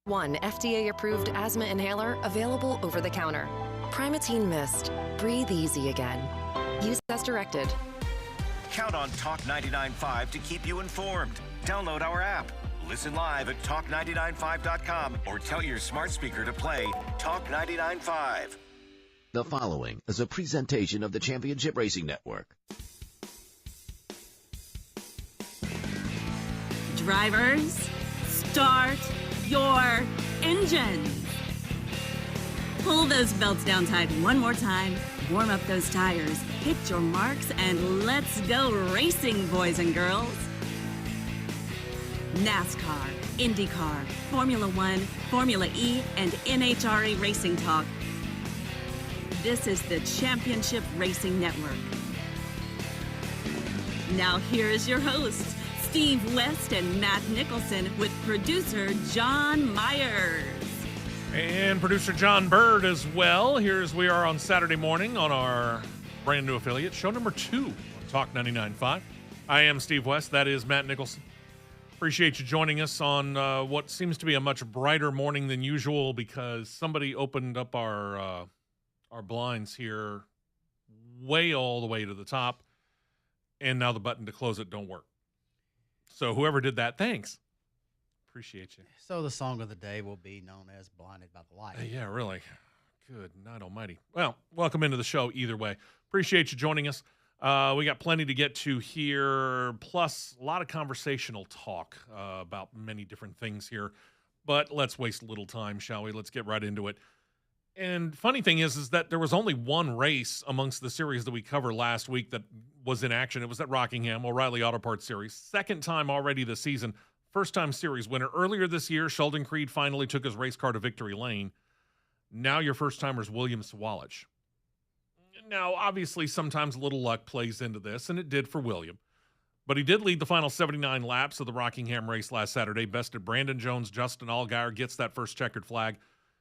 One FDA-approved asthma inhaler available over the counter. Primatene Mist. Breathe easy again. Use as directed. Count on Talk 99.5 to keep you informed. Download our app. Listen live at talk995.com or tell your smart speaker to play Talk 99.5. The following is a presentation of the Championship Racing Network. Drivers, start your engines. Pull those belts down tight one more time, warm up those tires, hit your marks, and let's go racing, boys and girls. NASCAR, IndyCar, Formula One, Formula E, and NHRA Racing Talk. This is the Championship Racing Network. Now here is your hosts, Steve West and Matt Nicholson, with producer John Myers. And producer John Bird as well. Here as we are on Saturday morning on our brand new affiliate, show number 2 on Talk 99.5. I am Steve West. That is Matt Nicholson. Appreciate you joining us on what seems to be a much brighter morning than usual because somebody opened up our blinds here way all the way to the top, and now the button to close it don't work. So whoever did that, thanks. Appreciate you. So the song of the day will be known as Blinded by the Light. Yeah, really. Good night almighty. Well, welcome into the show either way. Appreciate you joining us. We got plenty to get to here, plus a lot of conversational talk about many different things here. But let's waste a little time, shall we? Let's get right into it. And funny thing is that there was only one race amongst the series that we covered last week that was in action. It was at Rockingham, O'Reilly Auto Parts Series. Second time already this season. First time series winner. Earlier this year, Sheldon Creed finally took his race car to victory lane. Now your first timer is William Sawalich. Now, obviously, sometimes a little luck plays into this, and it did for William. But he did lead the final 79 laps of the Rockingham race last Saturday. Bested Brandon Jones, Justin Allgaier, gets that first checkered flag.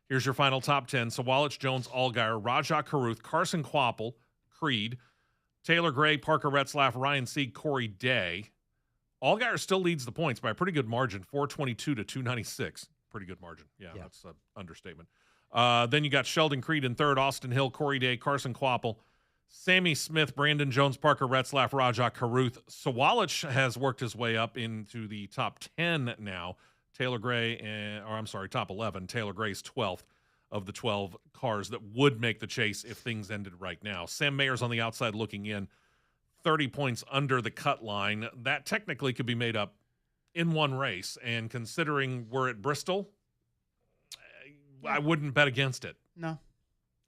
Here's your final top 10. Sawalich, Jones, Allgaier, Rajah Caruth, Carson Kvapil, Creed, Taylor Gray, Parker Retzlaff, Ryan Sieg, Corey Day. Allgaier still leads the points by a pretty good margin, 422 to 296. Pretty good margin. Yeah. That's an understatement. Then you got Sheldon Creed in third, Austin Hill, Corey Day, Carson Kvapil, Sammy Smith, Brandon Jones, Parker Retzlaff, Rajah Caruth. Sawalich has worked his way up into the top 10 now. Taylor Gray, top 11. Taylor Gray's 12th of the 12 cars that would make the chase if things ended right now. Sam Mayer's on the outside looking in, 30 points under the cut line. That technically could be made up in one race, and considering we're at Bristol, I wouldn't bet against it. No,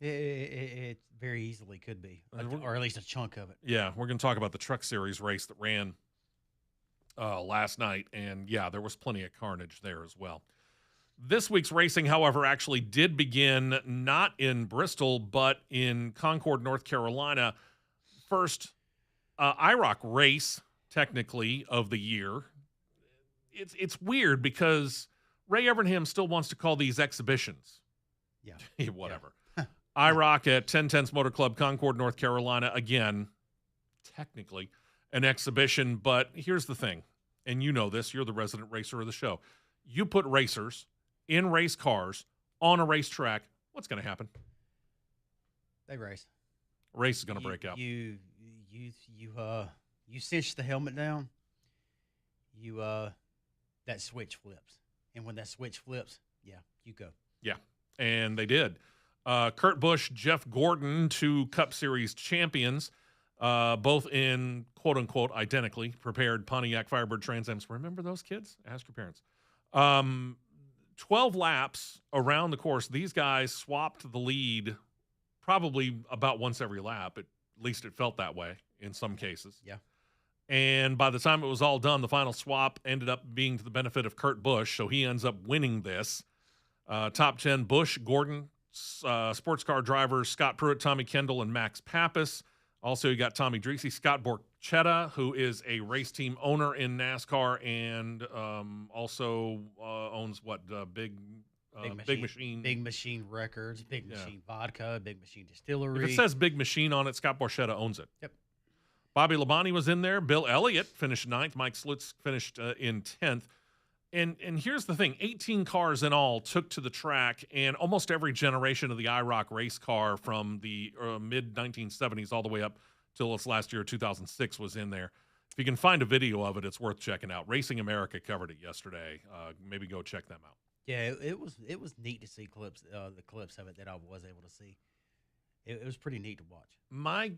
it very easily could be, or at least a chunk of it. Yeah, we're going to talk about the Truck Series race that ran last night, and yeah, there was plenty of carnage there as well. This week's racing, however, actually did begin not in Bristol, but in Concord, North Carolina. First IROC race, technically, of the year. It's weird because Ray Evernham still wants to call these exhibitions. Yeah. Whatever. Yeah. IROC at 1010's Motor Club, Concord, North Carolina. Again, technically an exhibition, but here's the thing, and you know this, you're the resident racer of the show. You put racers in race cars on a racetrack, what's going to happen? They race. A race is going to break out. You cinch the helmet down. That switch flips, and when that switch flips, you go. Yeah, and they did. Kurt Busch, Jeff Gordon, 2 Cup Series champions. Both in quote-unquote identically prepared Pontiac Firebird Trans Ams. Remember those kids? Ask your parents. 12 laps around the course. These guys swapped the lead probably about once every lap. At least it felt that way in some cases. Yeah. And by the time it was all done, the final swap ended up being to the benefit of Kurt Busch, so he ends up winning this. Top 10, Busch, Gordon, sports car drivers Scott Pruitt, Tommy Kendall, and Max Pappas. Also, you got Tommy Dreesy, Scott Borchetta, who is a race team owner in NASCAR and also owns Big Machine. Big Machine Records, Big Machine Vodka, Big Machine Distillery. If it says Big Machine on it, Scott Borchetta owns it. Yep. Bobby Labonte was in there. Bill Elliott finished 9th. Mike Slutz finished in 10th. And here's the thing, 18 cars in all took to the track, and almost every generation of the IROC race car from the mid-1970s all the way up till its last year, 2006, was in there. If you can find a video of it, it's worth checking out. Racing America covered it yesterday. Maybe go check them out. Yeah, it was neat to see the clips of it that I was able to see. It was pretty neat to watch. My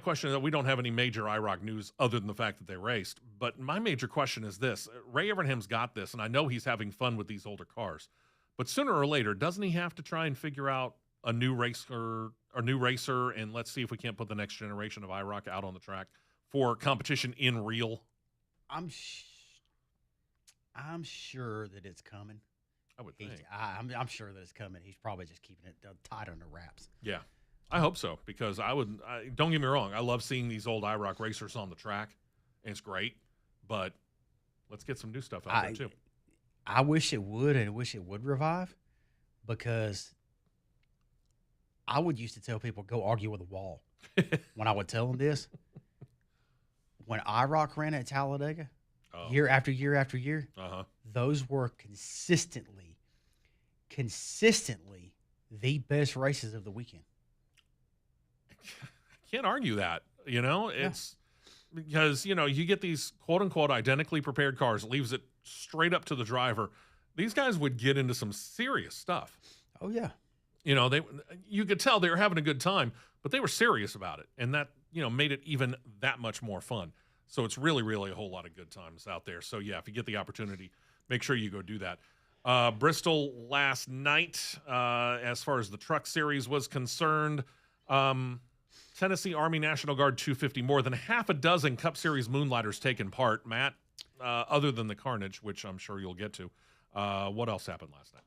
question is that we don't have any major IROC news other than the fact that they raced. But my major question is this. Ray Evernham's got this, and I know he's having fun with these older cars. But sooner or later, doesn't he have to try and figure out a new racer, and let's see if we can't put the next generation of IROC out on the track for competition in real? I'm sure that it's coming. I would think. I'm sure that it's coming. He's probably just keeping it tight under wraps. Yeah. I hope so, because don't get me wrong, I love seeing these old IROC racers on the track, and it's great, but let's get some new stuff out there too. I wish it would, and I wish it would revive, because I would used to tell people, go argue with a wall. When I would tell them this, when IROC ran at Talladega, year after year after year, those were consistently the best races of the weekend. Can't argue that, it's because, you get these quote unquote identically prepared cars, leaves it straight up to the driver. These guys would get into some serious stuff. Oh yeah. You could tell they were having a good time, but they were serious about it. And that, made it even that much more fun. So it's really, really a whole lot of good times out there. So yeah, if you get the opportunity, make sure you go do that. Bristol last night, as far as the truck series was concerned, Tennessee Army National Guard 250, more than half a dozen Cup Series Moonlighters taking part. Matt, other than the carnage, which I'm sure you'll get to, what else happened last night?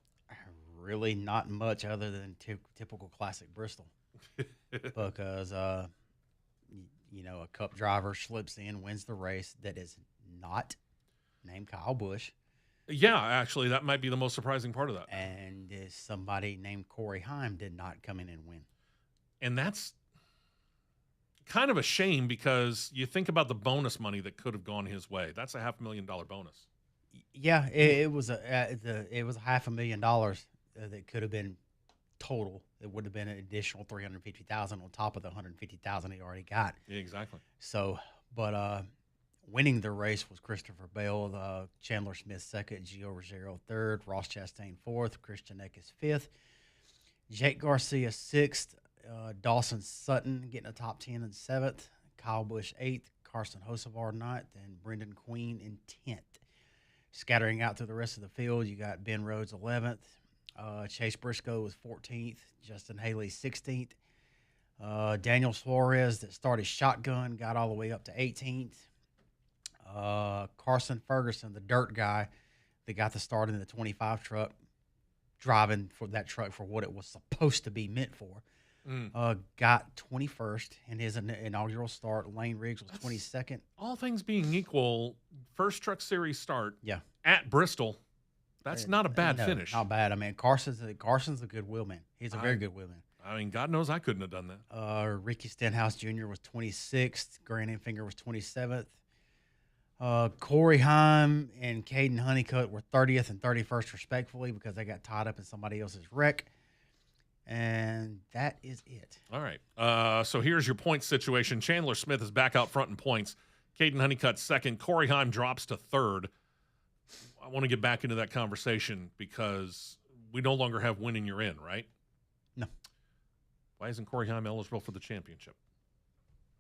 Really not much other than typical classic Bristol. Because, a Cup driver slips in, wins the race that is not named Kyle Busch. Yeah, actually, that might be the most surprising part of that. And somebody named Corey Heim did not come in and win. And that's kind of a shame, because you think about the bonus money that could have gone his way. That's a $500,000 bonus. Yeah, it was $500,000 that could have been total. It would have been an additional $350,000 on top of the $150,000 he already got. Yeah, exactly. So, but winning the race was Christopher Bell, Chandler Smith second, Gio Ruggiero third, Ross Chastain fourth, Christian Eckes fifth, Jake Garcia sixth, Dawson Sutton getting a top 10 in seventh, Kyle Busch eighth, Carson Hocevar ninth, and Brendan Queen in 10th. Scattering out through the rest of the field, you got Ben Rhodes 11th, Chase Briscoe was 14th, Justin Haley 16th, Daniel Suarez that started shotgun got all the way up to 18th. Carson Ferguson, the dirt guy that got the start in the 25 truck, driving for that truck for what it was supposed to be meant for, got 21st in his inaugural start. Lane Riggs was 22nd. All things being equal, first Truck Series start at Bristol, that's not a bad finish. Not bad. I mean, Carson's a good wheelman. He's a very good wheelman. I mean, God knows I couldn't have done that. Ricky Stenhouse Jr. was 26th. Grant Enfinger was 27th. Corey Heim and Caden Honeycutt were 30th and 31st respectively, because they got tied up in somebody else's wreck. And that is it. All right. So here's your point situation. Chandler Smith is back out front in points. Caden Honeycutt second. Corey Heim drops to third. I want to get back into that conversation, because we no longer have winning you're in, right? No. Why isn't Corey Heim eligible for the championship?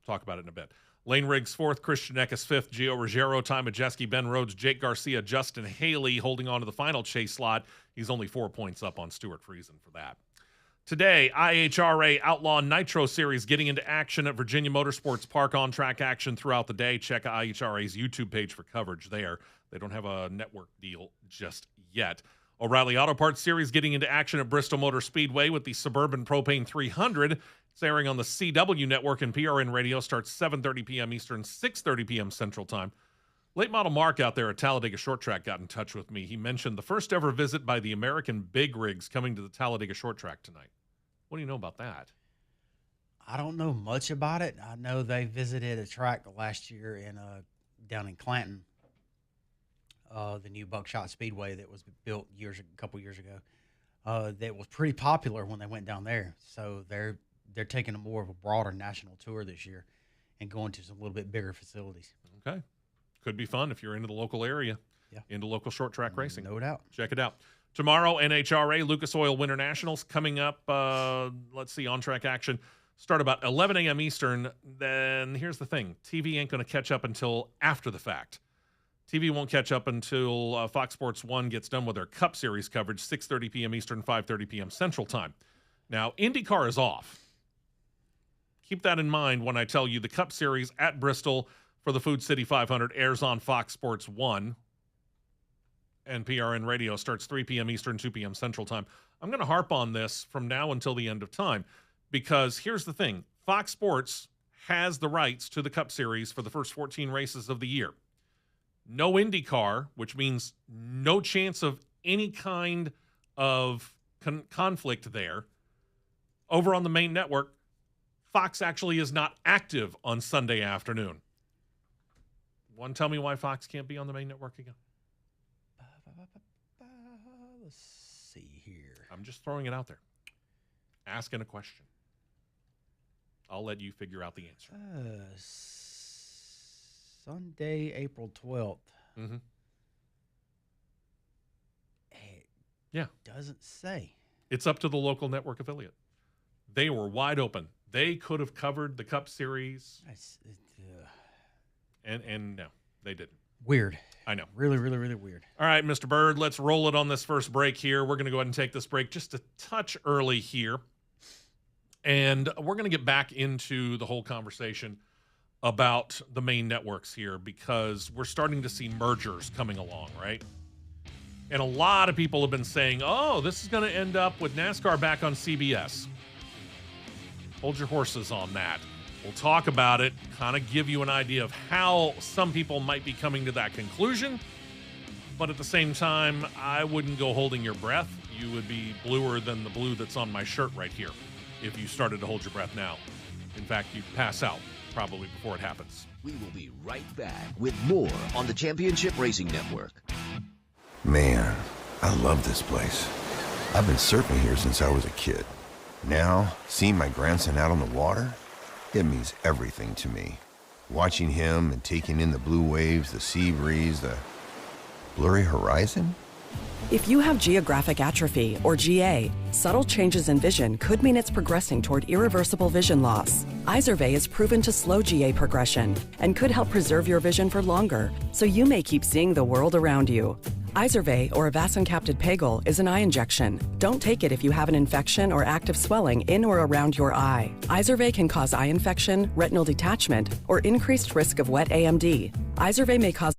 Talk about it in a bit. Lane Riggs fourth, Christian Eckes fifth, Gio Ruggiero, Ty Majeski, Ben Rhodes, Jake Garcia, Justin Haley holding on to the final chase slot. He's only 4 points up on Stuart Friesen for that. Today, IHRA Outlaw Nitro Series getting into action at Virginia Motorsports Park. On-track action throughout the day. Check IHRA's YouTube page for coverage there. They don't have a network deal just yet. O'Reilly Auto Parts Series getting into action at Bristol Motor Speedway with the Suburban Propane 300. It's airing on the CW network, and PRN Radio starts 7:30 p.m. Eastern, 6:30 p.m. Central Time. Late model Mark out there at Talladega Short Track got in touch with me. He mentioned the first ever visit by the American Big Rigs coming to the Talladega Short Track tonight. What do you know about that? I don't know much about it. I know they visited a track last year down in Clanton. the new Buckshot Speedway that was built a couple years ago. That was pretty popular when they went down there. So they're taking a more of a broader national tour this year and going to some little bit bigger facilities. Okay. Could be fun if you're into the local area, into local short track racing. No doubt. Check it out. Tomorrow, NHRA Lucas Oil Winter Nationals coming up. Let's see, on-track action. Start about 11 a.m. Eastern. Then here's the thing. TV ain't going to catch up until after the fact. TV won't catch up until Fox Sports 1 gets done with their Cup Series coverage, 6:30 p.m. Eastern, 5:30 p.m. Central Time. Now, IndyCar is off. Keep that in mind when I tell you the Cup Series at Bristol for the Food City 500 airs on Fox Sports 1. And PRN Radio starts 3 p.m. Eastern, 2 p.m. Central Time. I'm going to harp on this from now until the end of time because here's the thing. Fox Sports has the rights to the Cup Series for the first 14 races of the year. No IndyCar, which means no chance of any kind of conflict there. Over on the main network, Fox actually is not active on Sunday afternoon. One, tell me why Fox can't be on the main network again. Let's see here. I'm just throwing it out there. Asking a question. I'll let you figure out the answer. Sunday, April 12th. Mm-hmm. It doesn't say. It's up to the local network affiliate. They were wide open. They could have covered the Cup Series. And no, they didn't. Weird. I know. Really, really, really weird. All right, Mr. Bird, let's roll it on this first break here. We're going to go ahead and take this break just a touch early here. And we're going to get back into the whole conversation about the main networks here because we're starting to see mergers coming along, right? And a lot of people have been saying, oh, this is going to end up with NASCAR back on CBS. Hold your horses on that. We'll talk about it, kind of give you an idea of how some people might be coming to that conclusion. But at the same time, I wouldn't go holding your breath. You would be bluer than the blue that's on my shirt right here if you started to hold your breath now. In fact, you'd pass out probably before it happens. We will be right back with more on the Championship Racing Network. Man, I love this place. I've been surfing here since I was a kid. Now, seeing my grandson out on the water, it means everything to me. Watching him and taking in the blue waves, the sea breeze, the blurry horizon. If you have geographic atrophy, or GA, subtle changes in vision could mean it's progressing toward irreversible vision loss. Izervay is proven to slow GA progression and could help preserve your vision for longer, so you may keep seeing the world around you. Izervay, or avacincaptad pegol, is an eye injection. Don't take it if you have an infection or active swelling in or around your eye. Izervay can cause eye infection, retinal detachment, or increased risk of wet AMD. Izervay may cause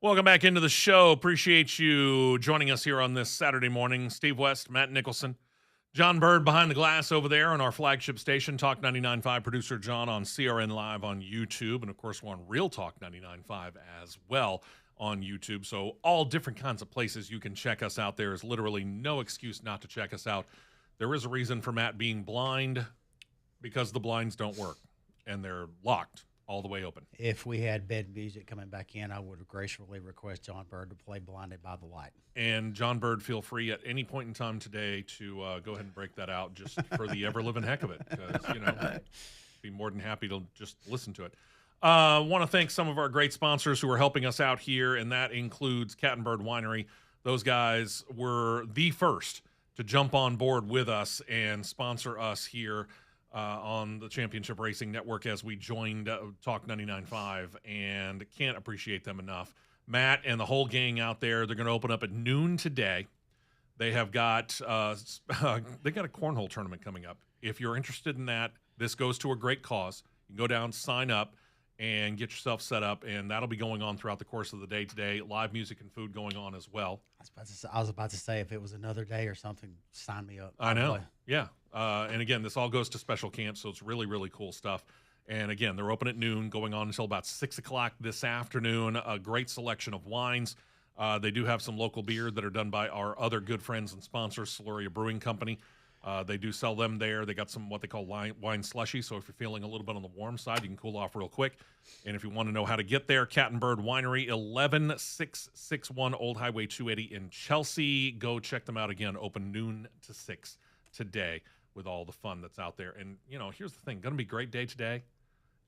Welcome back into the show. Appreciate you joining us here on this Saturday morning. Steve West, Matt Nicholson, John Bird behind the glass over there on our flagship station, Talk 99.5. Producer John on CRN Live on YouTube. And, of course, we're on Real Talk 99.5 as well on YouTube. So all different kinds of places you can check us out. There is literally no excuse not to check us out. There is a reason for Matt being blind, because the blinds don't work, and they're locked all the way open. If we had bed music coming back in, I would graciously request John Bird to play Blinded by the Light. And John Bird, feel free at any point in time today to go ahead and break that out just for the ever-living heck of it, because, you know, be more than happy to just listen to it. Want to thank some of our great sponsors who are helping us out here, and that includes Cat and Bird Winery. Those guys were the first to jump on board with us and sponsor us here on the Championship Racing Network as we joined Talk 99.5, and can't appreciate them enough. Matt and the whole gang out there, they're going to open up at noon today. They have got they got a cornhole tournament coming up. If you're interested in that, this goes to a great cause. You can go down, sign up, and get yourself set up, and that'll be going on throughout the course of the day today. Live music and food going on as well. I was about to say, if it was another day or something, sign me up. I know. Yeah. And again, this all goes to special camp, so it's really, really cool stuff. And again, they're open at noon, going on until about 6 o'clock this afternoon. A great selection of wines. They do have some local beer that are done by our other good friends and sponsors, Soloria Brewing Company. They do sell them there. They got some what they call wine slushy, so if you're feeling a little bit on the warm side, you can cool off real quick. And if you want to know how to get there, Cat and Bird Winery, 11661 Old Highway 280 in Chelsea. Go check them out again, open noon to 6 today with all the fun that's out there. And, you know, here's the thing. Going to be a great day today.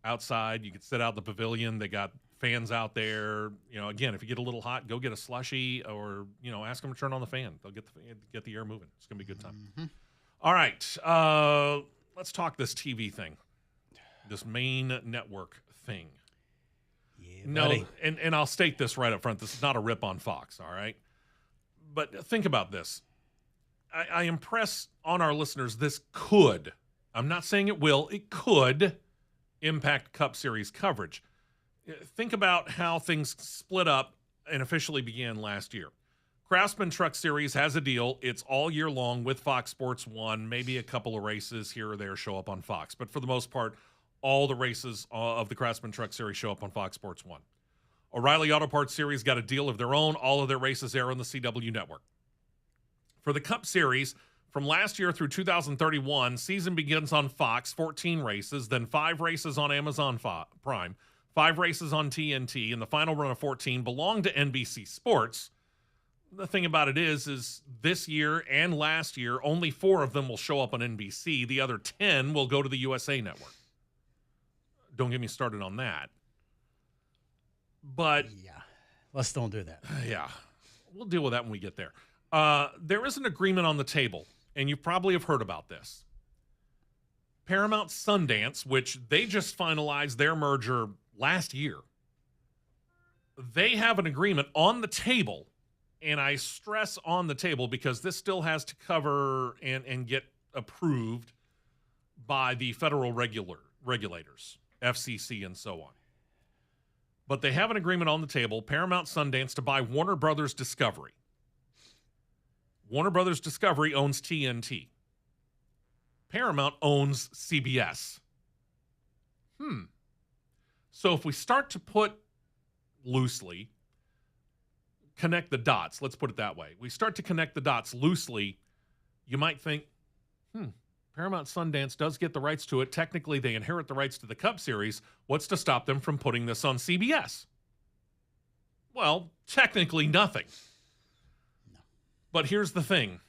Outside, you can sit out in the pavilion. They got fans out there. You know, again, if you get a little hot, go get a slushy or, you know, ask them to turn on the fan. They'll get the air moving. It's going to be a good time. Mm-hmm. All right, let's talk this TV thing, this main network thing. Yeah, no, and I'll state this right up front. This is not a rip on Fox, all right? But think about this. I impress on our listeners this could, I'm not saying it will, it could impact Cup Series coverage. Think about how things split up and officially began last year. Craftsman Truck Series has a deal. It's all year long with Fox Sports 1. Maybe a couple of races here or there show up on Fox. But for the most part, all the races of the Craftsman Truck Series show up on Fox Sports 1. O'Reilly Auto Parts Series got a deal of their own. All of their races air on the CW network. For the Cup Series, from last year through 2031, season begins on Fox, 14 races, then 5 races on Amazon Prime, 5 races on TNT, and the final run of 14 belong to NBC Sports. The thing about it is this year and last year, only 4 of them will show up on NBC. The other 10 will go to the USA Network. Don't get me started on that. But yeah, let's don't do that. Yeah, we'll deal with that when we get there. There is an agreement on the table, and you probably have heard about this. Paramount Sundance, which they just finalized their merger last year, they have an agreement on the table. And I stress on the table because this still has to cover and get approved by the federal regulators, FCC and so on. But they have an agreement on the table, Paramount Sundance, to buy Warner Brothers Discovery. Warner Brothers Discovery owns TNT. Paramount owns CBS. So if we start to put loosely, connect the dots, let's put it that way. We start to connect the dots loosely, you might think, Paramount Sundance does get the rights to it. Technically, they inherit the rights to the Cup Series. What's to stop them from putting this on CBS? Well, technically nothing. No. But here's the thing.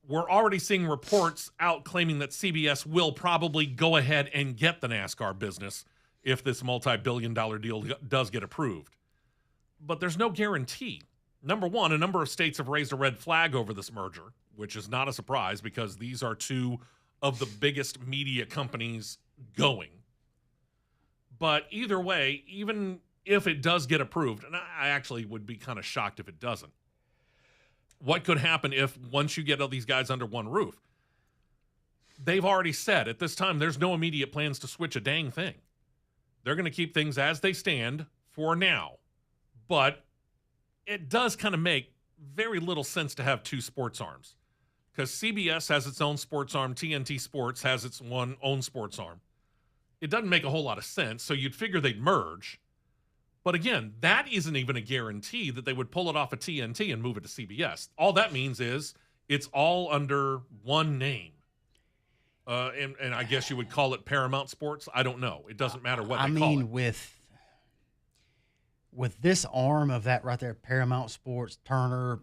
We're already seeing reports out claiming that CBS will probably go ahead and get the NASCAR business if this multi-billion-dollar deal does get approved. But there's no guarantee. Number one, a number of states have raised a red flag over this merger, which is not a surprise because these are 2 of the biggest media companies going. But either way, even if it does get approved, and I actually would be kind of shocked if it doesn't, what could happen if once you get all these guys under one roof? They've already said at this time there's no immediate plans to switch a dang thing. They're going to keep things as they stand for now. But it does kind of make very little sense to have two sports arms, because CBS has its own sports arm, TNT Sports has its own sports arm. It doesn't make a whole lot of sense, so you'd figure they'd merge. But again, that isn't even a guarantee that they would pull it off of TNT and move it to CBS. All that means is it's all under one name. And I guess you would call it Paramount Sports. I don't know. It doesn't matter what they call it. With this arm of that right there, Paramount Sports, Turner,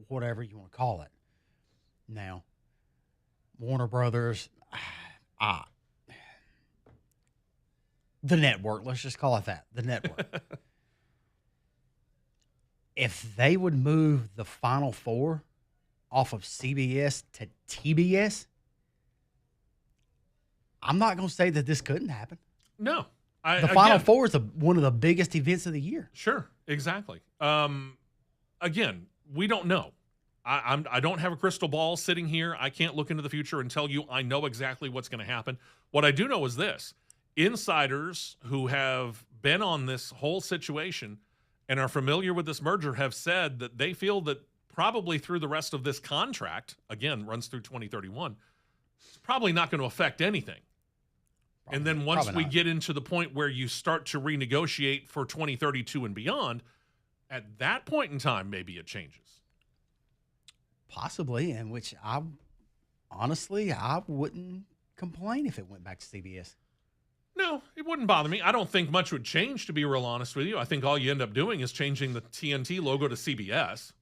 whatever you want to call it. Now, Warner Brothers, the network, let's just call it that, the network. If they would move the Final Four off of CBS to TBS, I'm not going to say that this couldn't happen. No. The Final Four is one of the biggest events of the year. Sure, exactly. Again, we don't know. I don't have a crystal ball sitting here. I can't look into the future and tell you I know exactly what's going to happen. What I do know is this. Insiders who have been on this whole situation and are familiar with this merger have said that they feel that probably through the rest of this contract, again, runs through 2031, it's probably not going to affect anything. And then once we get into the point where you start to renegotiate for 2032 and beyond, at that point in time, maybe it changes. Possibly, and which I wouldn't complain if it went back to CBS. No, it wouldn't bother me. I don't think much would change, to be real honest with you. I think all you end up doing is changing the TNT logo to CBS.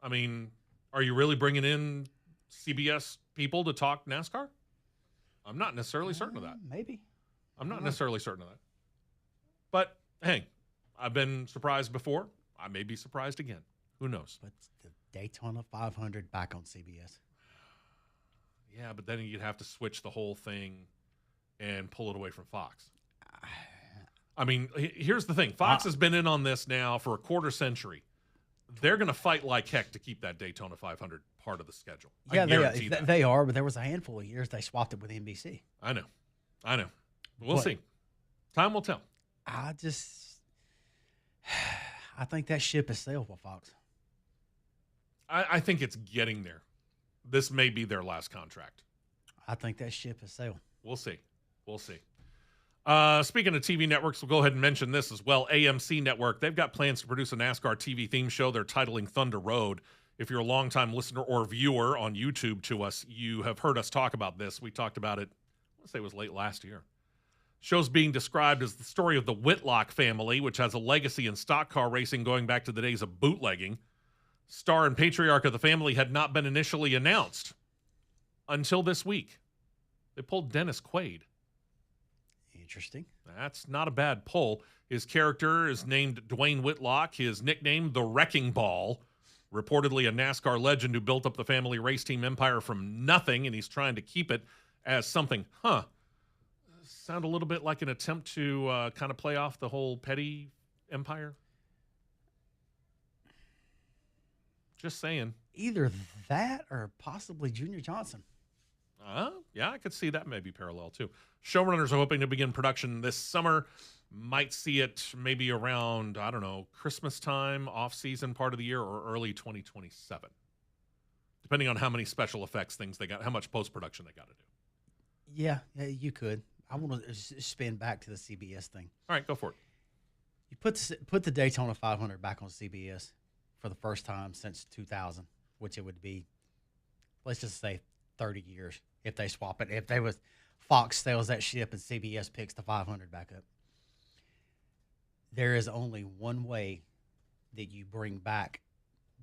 I mean, are you really bringing in CBS people to talk NASCAR? I'm not necessarily certain of that. Maybe. I'm not necessarily certain of that. But, hey, I've been surprised before. I may be surprised again. Who knows? But the Daytona 500 back on CBS. Yeah, but then you'd have to switch the whole thing and pull it away from Fox. I mean, here's the thing. Fox has been in on this now for a quarter century. They're going to fight like heck to keep that Daytona 500 part of the schedule. Yeah, they are, but there was a handful of years they swapped it with NBC. I know. We'll see. Time will tell. I think that ship has sailed with Fox. I think it's getting there. This may be their last contract. I think that ship has sailed. We'll see. Speaking of TV networks, we'll go ahead and mention this as well. AMC Network, they've got plans to produce a NASCAR TV theme show they're titling Thunder Road. If you're a longtime listener or viewer on YouTube to us, you have heard us talk about this. We talked about it, I want to say it was late last year. Show's being described as the story of the Whitlock family, which has a legacy in stock car racing going back to the days of bootlegging. Star and patriarch of the family had not been initially announced until this week. They pulled Dennis Quaid. Interesting. That's not a bad pull. His character is named Dwayne Whitlock. His nickname, the Wrecking Ball. Reportedly a NASCAR legend who built up the family race team empire from nothing, and he's trying to keep it as something, sound a little bit like an attempt to kind of play off the whole Petty empire? Just saying. Either that or possibly Junior Johnson. Yeah, I could see that maybe parallel too. Showrunners are hoping to begin production this summer. Might see it maybe around, I don't know, Christmas time, off-season part of the year, or early 2027. Depending on how many special effects things they got, how much post-production they got to do. Yeah, you could. I want to spin back to the CBS thing. All right, go for it. You put the Daytona 500 back on CBS for the first time since 2000, which it would be, let's just say 30 years if they swap it. If they was Fox sells that ship and CBS picks the 500 back up. There is only one way that you bring back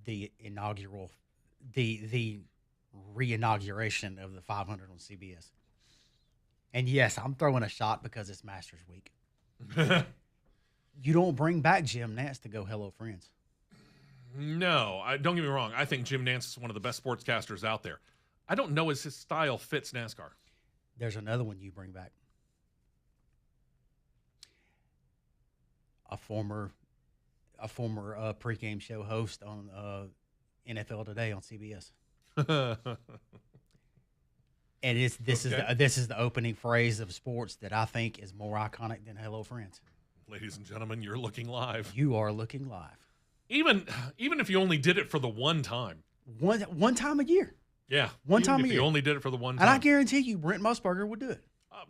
the re-inauguration of the 500 on CBS. And yes, I'm throwing a shot because it's Masters Week. You don't bring back Jim Nantz to go Hello Friends. No, don't get me wrong. I think Jim Nantz is one of the best sportscasters out there. I don't know as his style fits NASCAR. There's another one you bring back. A former pregame show host on NFL Today on CBS. And this is the opening phrase of sports that I think is more iconic than Hello Friends. Ladies and gentlemen, you're looking live. You are looking live. Even if you only did it for the one time. One time a year. Yeah. One even time if a year. you only did it for the one time. And I guarantee you, Brent Musburger would do it.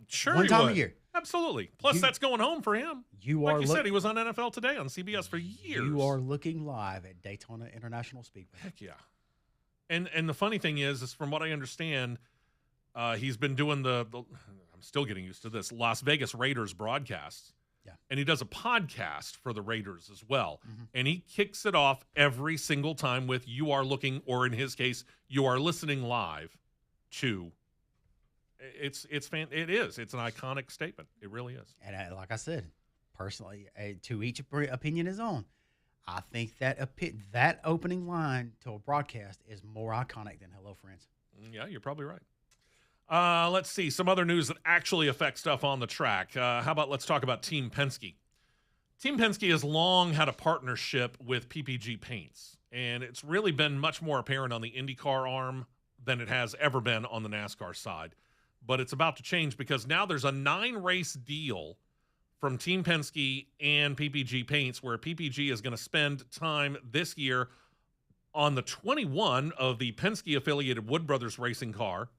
Sure one he time would. a year. Absolutely. Plus, that's going home for him. Like you said, he was on NFL Today on CBS for years. You are looking live at Daytona International Speedway. Heck yeah. And the funny thing is from what I understand, he's been doing the I'm still getting used to this, Las Vegas Raiders broadcasts. Yeah. And he does a podcast for the Raiders as well. Mm-hmm. And he kicks it off every single time with "You are looking," or in his case, "You are listening live to." It's It's an iconic statement. It really is. And like I said, personally, to each opinion his own. I think that opening line to a broadcast is more iconic than "Hello, Friends." Yeah, you're probably right. Let's see some other news that actually affects stuff on the track. How about let's talk about Team Penske. Team Penske has long had a partnership with PPG Paints, and it's really been much more apparent on the IndyCar arm than it has ever been on the NASCAR side. But it's about to change because now there's a 9-race deal from Team Penske and PPG Paints where PPG is going to spend time this year on the 21 of the Penske-affiliated Wood Brothers racing car,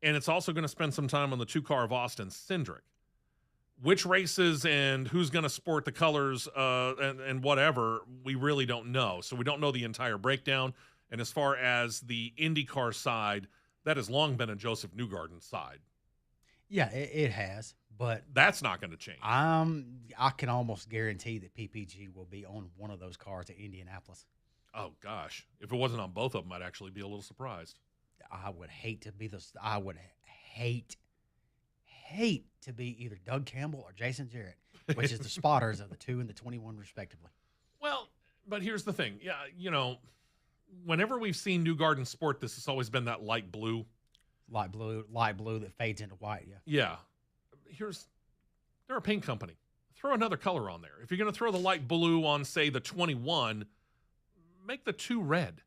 and it's also going to spend some time on the 2-car of Austin Cindric. Which races and who's going to sport the colors and whatever, we really don't know. So we don't know the entire breakdown. And as far as the IndyCar side, that has long been a Joseph Newgarden side. Yeah, it has. But that's not going to change. I can almost guarantee that PPG will be on one of those cars at Indianapolis. Oh, gosh. If it wasn't on both of them, I'd actually be a little surprised. I would hate to be I would hate to be either Doug Campbell or Jason Jarrett, which is the spotters of the 2 and the 21 respectively. Well, but here's the thing. Yeah, whenever we've seen Newgarden sport this, it's always been that light blue. Light blue that fades into white, yeah. Yeah. They're a paint company. Throw another color on there. If you're going to throw the light blue on, say, the 21, make the 2 red.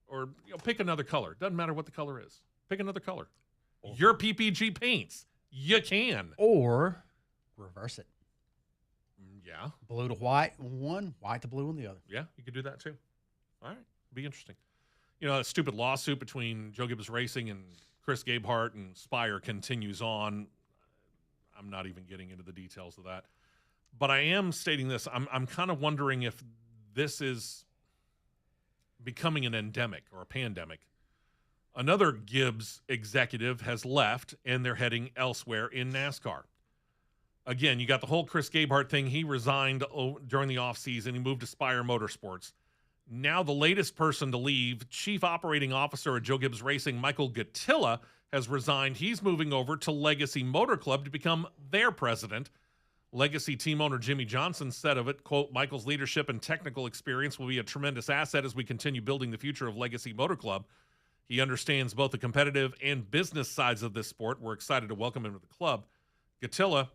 Or pick another color. Doesn't matter what the color is. Pick another color. Your PPG Paints. You can. Or reverse it. Yeah. Blue to white on one, white to blue on the other. Yeah, you could do that too. All right. Be interesting. That stupid lawsuit between Joe Gibbs Racing and Chris Gabehart and Spire continues on. I'm not even getting into the details of that. But I am stating this. I'm kind of wondering if this is becoming an endemic or a pandemic. Another Gibbs executive has left, and they're heading elsewhere in NASCAR. Again, you got the whole Chris Gabehart thing. He resigned during the offseason. He moved to Spire Motorsports. Now the latest person to leave, Chief Operating Officer at Joe Gibbs Racing, Michael Gattilla, has resigned. He's moving over to Legacy Motor Club to become their president. Legacy team owner Jimmy Johnson said of it, quote, "Michael's leadership and technical experience will be a tremendous asset as we continue building the future of Legacy Motor Club. He understands both the competitive and business sides of this sport. We're excited to welcome him to the club." Gattilla,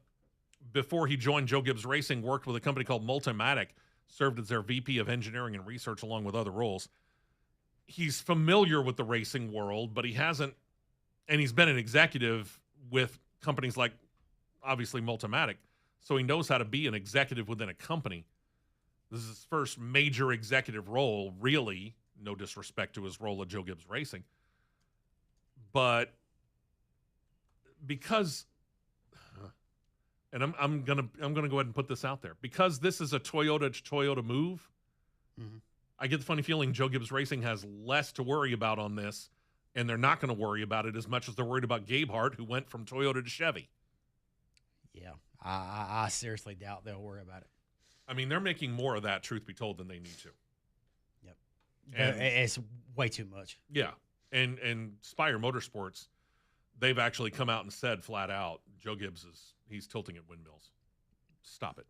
before he joined Joe Gibbs Racing, worked with a company called Multimatic, served as their VP of Engineering and Research along with other roles. He's familiar with the racing world, but he hasn't, and he's been an executive with companies like, obviously, Multimatic, so he knows how to be an executive within a company. This is his first major executive role, really, no disrespect to his role at Joe Gibbs Racing. But because, and I'm gonna go ahead and put this out there, because this is a Toyota to Toyota move, I get the funny feeling Joe Gibbs Racing has less to worry about on this, and they're not going to worry about it as much as they're worried about Gabehart, who went from Toyota to Chevy. Yeah, I seriously doubt they'll worry about it. I mean, they're making more of that, truth be told, than they need to. Yep. And it's way too much. Yeah. And Spire Motorsports, they've actually come out and said flat out, Joe Gibbs he's tilting at windmills. Stop it.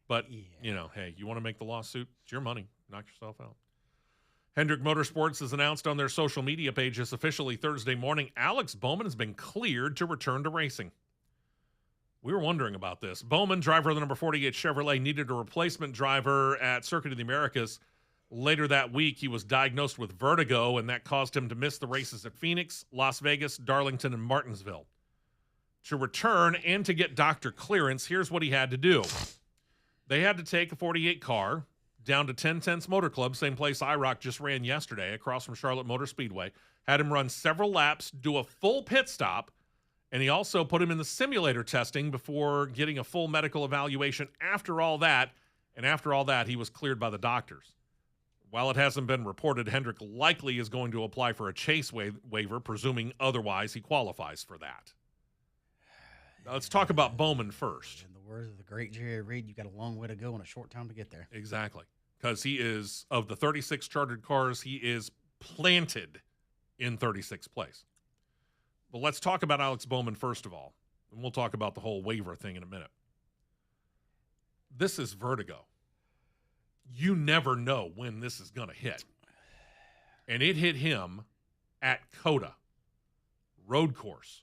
But, hey, you want to make the lawsuit? It's your money. Knock yourself out. Hendrick Motorsports has announced on their social media pages officially Thursday morning, Alex Bowman has been cleared to return to racing. We were wondering about this. Bowman, driver of the number 48 Chevrolet, needed a replacement driver at Circuit of the Americas. Later that week, he was diagnosed with vertigo, and that caused him to miss the races at Phoenix, Las Vegas, Darlington, and Martinsville. To return and to get doctor clearance, here's what he had to do. They had to take a 48 car, down to 10 Tenths Motor Club, same place IROC just ran yesterday, across from Charlotte Motor Speedway. Had him run several laps, do a full pit stop, and he also put him in the simulator testing before getting a full medical evaluation after all that. And after all that, he was cleared by the doctors. While it hasn't been reported, Hendrick likely is going to apply for a chase waiver, presuming otherwise he qualifies for that. Now let's talk about Bowman first. In the words of the great Jerry Reed, you got a long way to go and a short time to get there. Exactly. Because he is, of the 36 chartered cars, he is planted in 36th place. But let's talk about Alex Bowman first of all, and we'll talk about the whole waiver thing in a minute. This is vertigo. You never know when this is going to hit. And it hit him at COTA, road course,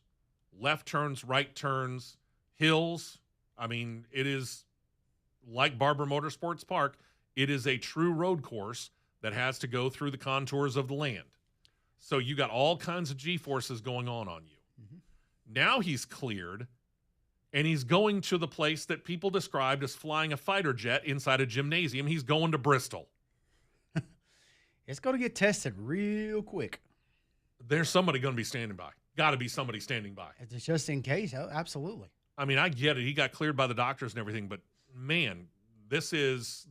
left turns, right turns, hills. I mean, it is like Barber Motorsports Park. It is a true road course that has to go through the contours of the land. So you got all kinds of G-forces going on you. Mm-hmm. Now he's cleared, and he's going to the place that people described as flying a fighter jet inside a gymnasium. He's going to Bristol. It's going to get tested real quick. There's somebody going to be standing by. Got to be somebody standing by. It's just in case. Oh, absolutely. I mean, I get it. He got cleared by the doctors and everything, but, man, this is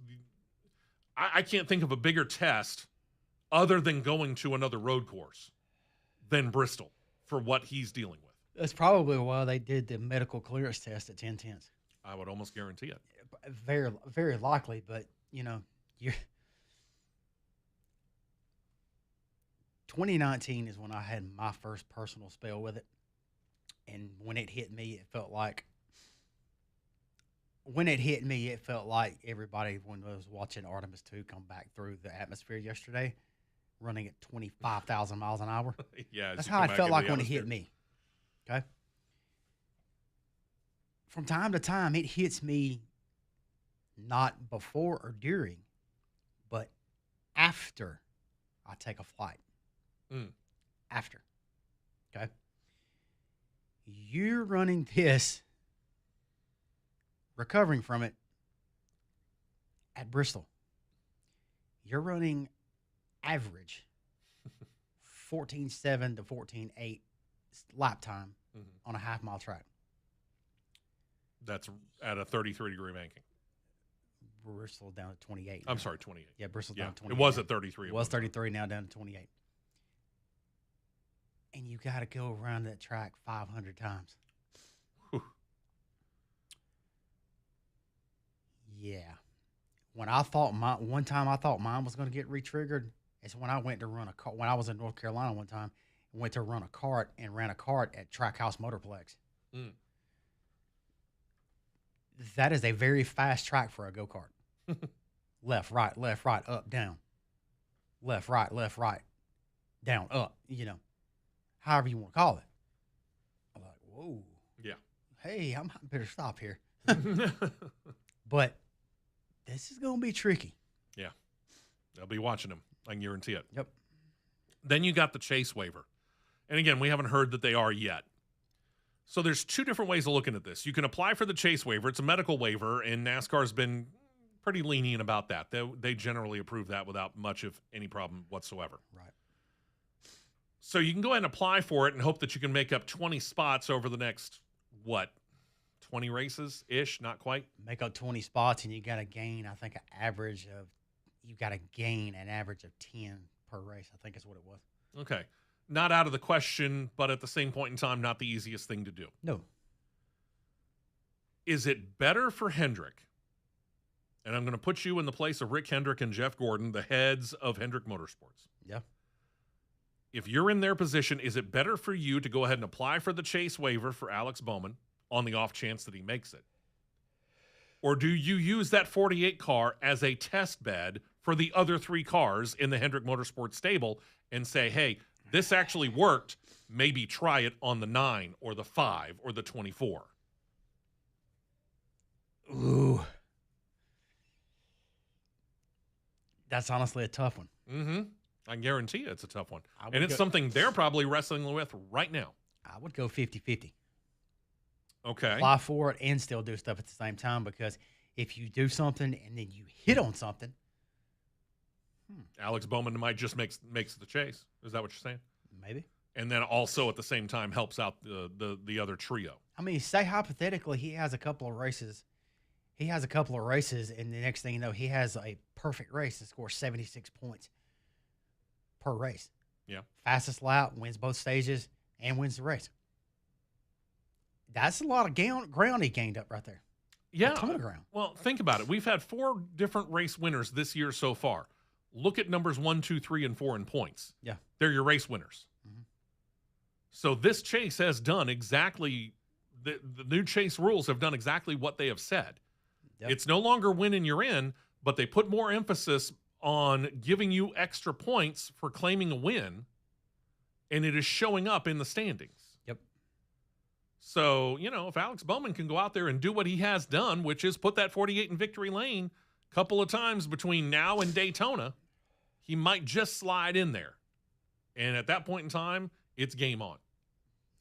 – I can't think of a bigger test other than going to another road course than Bristol for what he's dealing with. That's probably why they did the medical clearance test at 10 tenths. I would almost guarantee it. Very, very likely, but, you know, 2019 is when I had my first personal spell with it. And when it hit me, it felt like everybody, when I was watching Artemis 2 come back through the atmosphere yesterday, running at 25,000 miles an hour. Yeah, that's how it felt like when it hit me. Okay. From time to time, it hits me not before or during, but after I take a flight. After. Okay. You're running this, recovering from it at Bristol. You're running average 14.7 to 14.8 lap time on a half-mile track. That's at a 33-degree banking. Bristol down to 28. I'm sorry, 28. Yeah, Bristol down to 28. It was at 33. It was 33, now down to 28. And you got to go around that track 500 times. Whew. Yeah. When I thought one time I thought mine was going to get re-triggered, it's when I went to run a car. When I was in North Carolina one time, I went to run a kart and ran a kart at Trackhouse Motorplex. That is a very fast track for a go-kart. Left, right, up, down. Left, right, down, up, you know. However you want to call it. I'm like, whoa. Yeah. Hey, I better stop here. But this is going to be tricky. Yeah. They'll be watching him. I can guarantee it. Yep. Then you got the chase waiver. And again, we haven't heard that they are yet. So there's two different ways of looking at this. You can apply for the chase waiver. It's a medical waiver, and NASCAR's been pretty lenient about that. They generally approve that without much of any problem whatsoever. Right. So you can go ahead and apply for it and hope that you can make up 20 spots over the next, 20 races-ish? Not quite? Make up 20 spots, and you got to gain, I think, an average of 10 per race, I think is what it was. Okay. Not out of the question, but at the same point in time, not the easiest thing to do. No. Is it better for Hendrick? And I'm going to put you in the place of Rick Hendrick and Jeff Gordon, the heads of Hendrick Motorsports. Yeah. If you're in their position, is it better for you to go ahead and apply for the chase waiver for Alex Bowman on the off chance that he makes it? Or do you use that 48 car as a test bed for the other 3 cars in the Hendrick Motorsports stable and say, hey, this actually worked, maybe try it on the 9 or the 5 or the 24? Ooh. That's honestly a tough one. Mm-hmm. I guarantee you it's a tough one. And it's something they're probably wrestling with right now. I would go 50-50. Okay. Apply for it and still do stuff at the same time, because if you do something and then you hit on something, Alex Bowman might just makes the chase. Is that what you're saying? Maybe. And then also at the same time helps out the other trio. I mean, say hypothetically he has a couple of races. He has a couple of races, and the next thing you know, he has a perfect race and scores 76 points per race. Yeah. Fastest lap, wins both stages, and wins the race. That's a lot of ground he gained up right there. Yeah. A ton of ground. Well, think about it. We've had 4 different race winners this year so far. Look at numbers 1, 2, 3, and 4 in points. Yeah. They're your race winners. Mhm. So this chase has done exactly, the new chase rules have done exactly what they have said. Yep. It's no longer win and you're in, but they put more emphasis on giving you extra points for claiming a win, and it is showing up in the standings. Yep. So, if Alex Bowman can go out there and do what he has done, which is put that 48 in victory lane a couple of times between now and Daytona, he might just slide in there. And at that point in time, it's game on.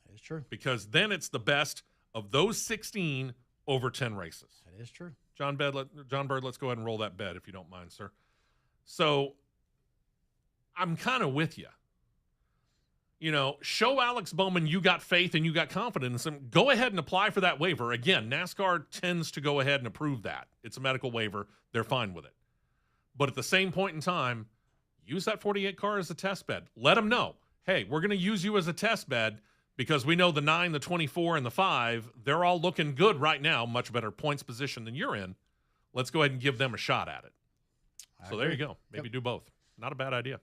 That is true. Because then it's the best of those 16 over 10 races. That is true. John Bird, let's go ahead and roll that bet if you don't mind, sir. So I'm kind of with you. Show Alex Bowman you got faith and you got confidence, and go ahead and apply for that waiver. Again, NASCAR tends to go ahead and approve that. It's a medical waiver. They're fine with it. But at the same point in time, use that 48 car as a test bed. Let them know, hey, we're going to use you as a test bed because we know the 9, the 24, and the 5, they're all looking good right now, much better points position than you're in. Let's go ahead and give them a shot at it. So there you go. Maybe do both. Not a bad idea.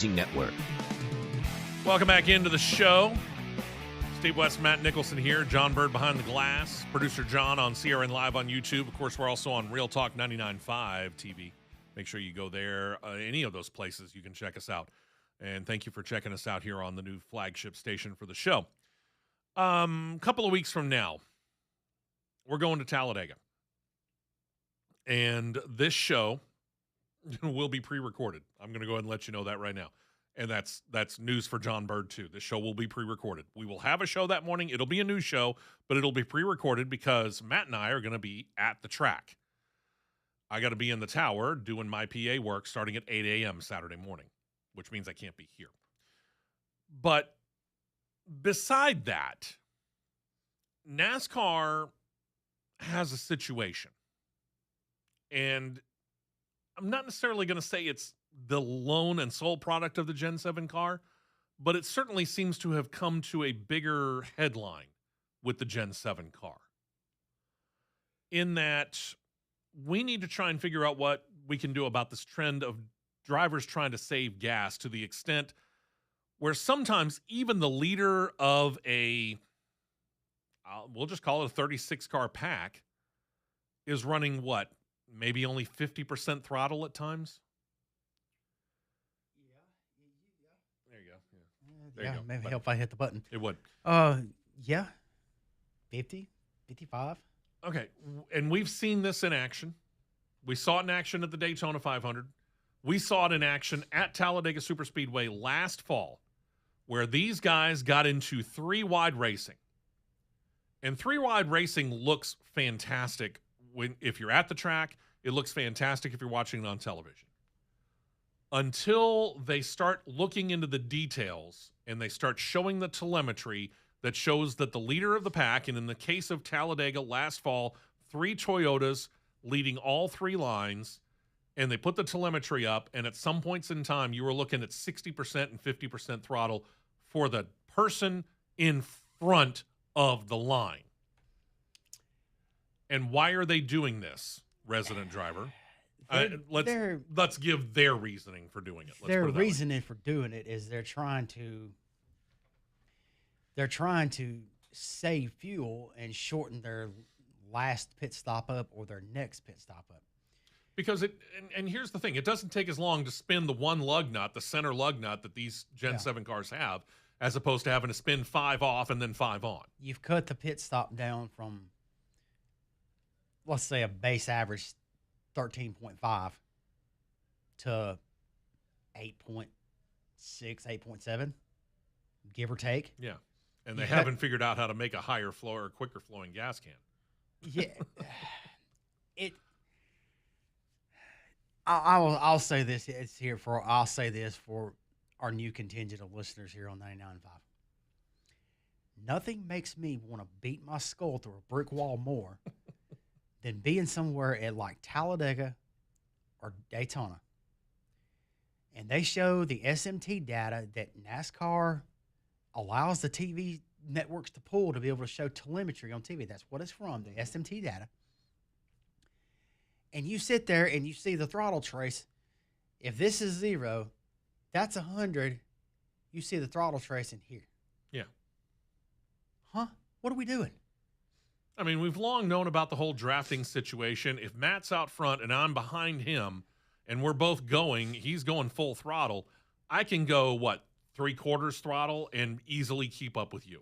Network. Welcome back into the show. Steve West, Matt Nicholson here. John Bird behind the glass. Producer John on CRN Live on YouTube. Of course, we're also on Real Talk 99.5 TV. Make sure you go there. Any of those places, you can check us out. And thank you for checking us out here on the new flagship station for the show. Couple of weeks from now, we're going to Talladega. And this show will be pre-recorded. I'm going to go ahead and let you know that right now. And that's news for John Bird, too. This show will be pre-recorded. We will have a show that morning. It'll be a news show, but it'll be pre-recorded because Matt and I are going to be at the track. I got to be in the tower doing my PA work starting at 8 a.m. Saturday morning, which means I can't be here. But beside that, NASCAR has a situation. And I'm not necessarily going to say it's the lone and sole product of the Gen 7 car, but it certainly seems to have come to a bigger headline with the Gen 7 car. In that we need to try and figure out what we can do about this trend of drivers trying to save gas to the extent where sometimes even the leader of we'll just call it a 36-car pack, is running what? Maybe only 50% throttle at times? There you go. There you go. Maybe help if I hit the button. It would. Yeah. 50, 55. Okay, and we've seen this in action. We saw it in action at the Daytona 500. We saw it in action at Talladega Superspeedway last fall, where these guys got into three-wide racing. And three-wide racing looks fantastic if you're at the track. It looks fantastic if you're watching it on television. Until they start looking into the details and they start showing the telemetry that shows that the leader of the pack, and in the case of Talladega last fall, 3 Toyotas leading all 3 lines, and they put the telemetry up, and at some points in time, you were looking at 60% and 50% throttle for the person in front of the line. And why are they doing this, resident driver? Let's give their reasoning for doing it. Their reasoning for doing it is they're trying to save fuel and shorten their last pit stop up or their next pit stop up. Because and here's the thing, it doesn't take as long to spin the one lug nut, the center lug nut that these Gen 7 cars have, as opposed to having to spin 5 off and then 5 on. You've cut the pit stop down from, let's say, a base average 13.5 to 8.6, 8.7, give or take. Yeah. And they haven't figured out how to make a higher flow or quicker flowing gas can. Yeah. I'll say this. I'll say this for our new contingent of listeners here on 99.5. Nothing makes me want to beat my skull through a brick wall more than being somewhere at like Talladega or Daytona. And they show the SMT data that NASCAR allows the TV networks to pull to be able to show telemetry on TV. That's what it's from, the SMT data. And you sit there and you see the throttle trace. If this is 0, that's 100. You see the throttle trace in here. Yeah. Huh? What are we doing? I mean, we've long known about the whole drafting situation. If Matt's out front and I'm behind him and we're both going, he's going full throttle, I can go, 3/4 throttle and easily keep up with you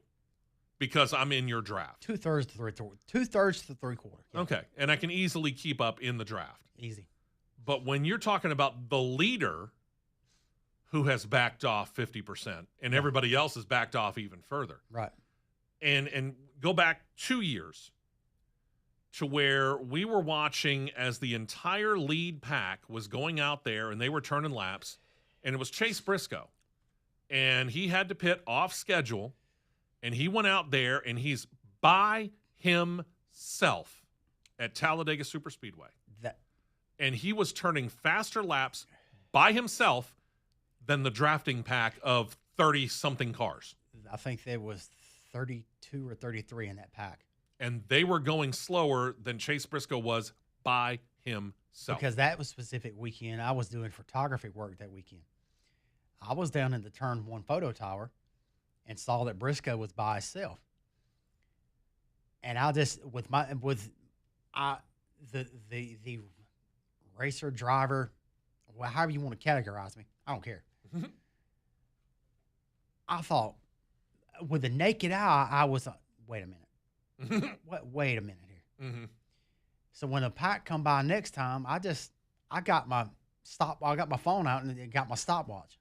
because I'm in your draft. 2/3 to 3/4. 2/3 to 3/4. Yeah. Okay. And I can easily keep up in the draft. Easy. But when you're talking about the leader who has backed off 50% and everybody else has backed off even further. Right. And go back 2 years to where we were watching as the entire lead pack was going out there and they were turning laps, and it was Chase Briscoe. And he had to pit off schedule, and he went out there and he's by himself at Talladega Superspeedway. And he was turning faster laps by himself than the drafting pack of 30-something cars. I think there was 32 or 33 in that pack. And they were going slower than Chase Briscoe was by himself. Because that was specific weekend. I was doing photography work that weekend. I was down in the Turn 1 photo tower, and saw that Briscoe was by himself. And I just the racer driver, well, however you want to categorize me, I don't care. I thought with the naked eye, I was like, wait a minute. Wait a minute here. Mm-hmm. So when the pack come by next time, I got my phone out and got my stopwatch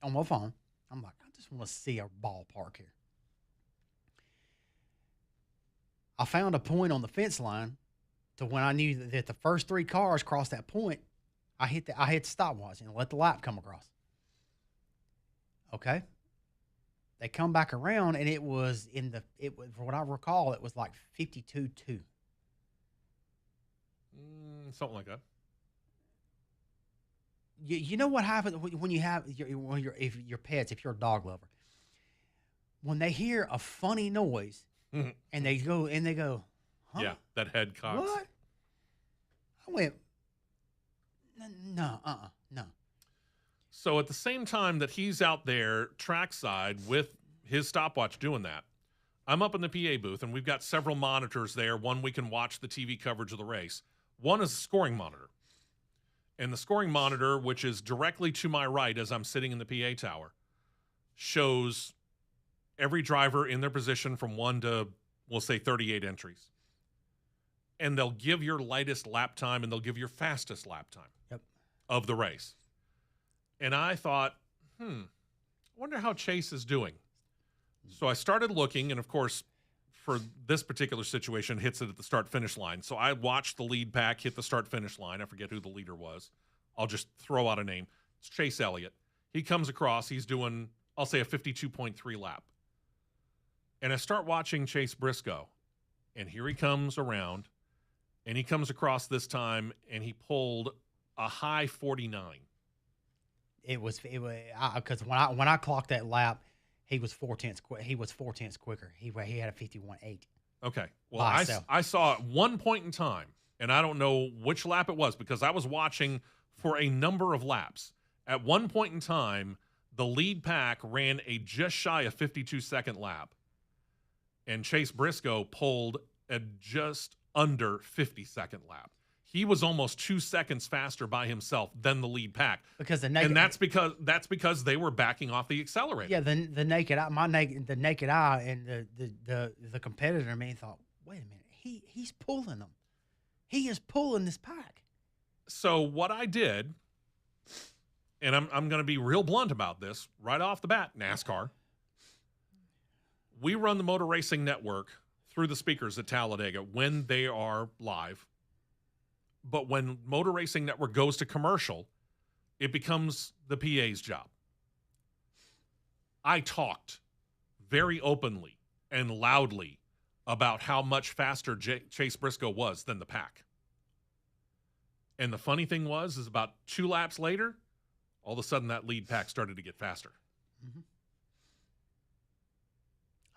on my phone. I'm like, I just want to see a ballpark here. I found a point on the fence line to when I knew that the first 3 cars crossed that point. I hit the stopwatch and let the lap come across. Okay. They come back around and it was for what I recall, it was like 52-2. Something like that. You know what happens when you have if your pets, if you're a dog lover, when they hear a funny noise and they go, huh? Yeah, that head cocks. What? I went, no. So at the same time that he's out there trackside with his stopwatch doing that, I'm up in the PA booth, and we've got several monitors there. One, we can watch the TV coverage of the race. One is a scoring monitor. And the scoring monitor, which is directly to my right as I'm sitting in the PA tower, shows every driver in their position from 1 to, we'll say, 38 entries. And they'll give your lightest lap time and they'll give your fastest lap time of the race. And I thought, wonder how Chase is doing. So I started looking, and of course, for this particular situation, hits it at the start-finish line. So I watched the lead pack hit the start-finish line. I forget who the leader was. I'll just throw out a name. It's Chase Elliott. He comes across. He's doing, I'll say, a 52.3 lap. And I start watching Chase Briscoe, and here he comes around, and he comes across this time, and he pulled a high 49. It was because when I clocked that lap, he was 4/10 quick. He was 4/10 quicker. He had a 51.8. Okay. Well, I saw at one point in time, and I don't know which lap it was because I was watching for a number of laps. At one point in time, the lead pack ran a just shy of 52-second lap, and Chase Briscoe pulled a just under 50-second lap. He was almost 2 seconds faster by himself than the lead pack. Because and that's because they were backing off the accelerator. Yeah, the naked eye, the naked eye, and the competitor in me thought, wait a minute, he's pulling them. He is pulling this pack. So what I did, and I'm going to be real blunt about this right off the bat, NASCAR. We run the Motor Racing Network through the speakers at Talladega when they are live. But when Motor Racing Network goes to commercial, it becomes the PA's job. I talked very openly and loudly about how much faster Chase Briscoe was than the pack. And the funny thing was about 2 laps later, all of a sudden that lead pack started to get faster. Mm-hmm.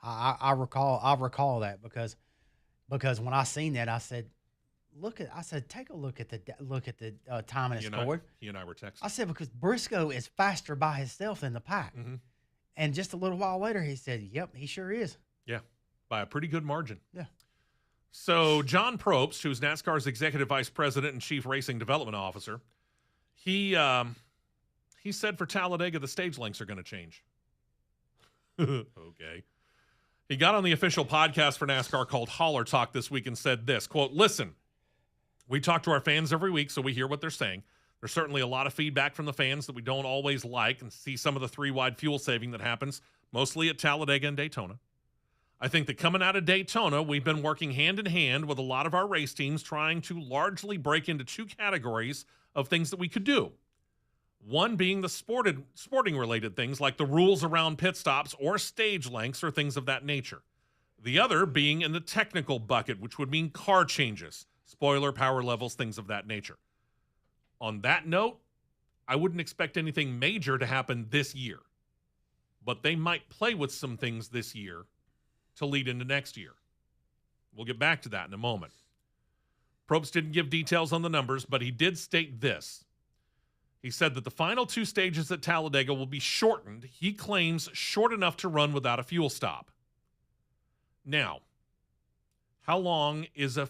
I recall that because when I seen that, I said, take a look at the time and scored. He and I were texting. I said, because Briscoe is faster by himself than the pack. Mm-hmm. And just a little while later, he said, yep, he sure is. Yeah, by a pretty good margin. Yeah. So John Probst, who's NASCAR's Executive Vice President and Chief Racing Development Officer, he said for Talladega, the stage lengths are going to change. Okay. He got on the official podcast for NASCAR called Holler Talk this week and said this, quote, listen, we talk to our fans every week, so we hear what they're saying. There's certainly a lot of feedback from the fans that we don't always like and see some of the 3-wide fuel saving that happens, mostly at Talladega and Daytona. I think that coming out of Daytona, we've been working hand in hand with a lot of our race teams trying to largely break into 2 categories of things that we could do. One being the sporting-related things like the rules around pit stops or stage lengths or things of that nature. The other being in the technical bucket, which would mean car changes, spoiler, power levels, things of that nature. On that note, I wouldn't expect anything major to happen this year. But they might play with some things this year to lead into next year. We'll get back to that in a moment. Probst didn't give details on the numbers, but he did state this. He said that the final 2 stages at Talladega will be shortened. He claims short enough to run without a fuel stop. Now, how long is a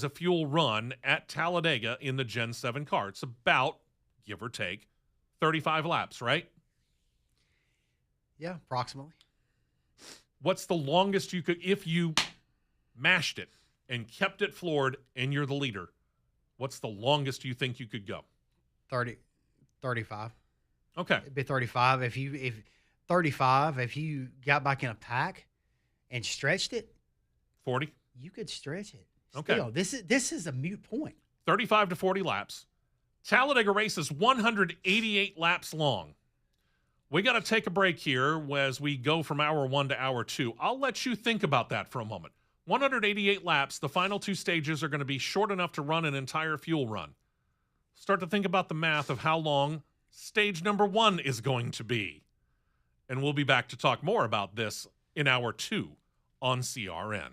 fuel run at Talladega in the Gen 7 car? It's about, give or take, 35 laps, right? Yeah, approximately. What's the longest you could, if you mashed it and kept it floored and you're the leader, what's the longest you think you could go? 35. Okay. It'd be 35. If you got back in a pack and stretched it, 40? you could stretch it. Okay. Still, this is a moot point. 35 to 40 laps. Talladega race is 188 laps long. We got to take a break here as we go from hour 1 to hour 2. I'll let you think about that for a moment. 188 laps. The final 2 stages are going to be short enough to run an entire fuel run. Start to think about the math of how long stage number 1 is going to be. And we'll be back to talk more about this in hour 2 on CRN.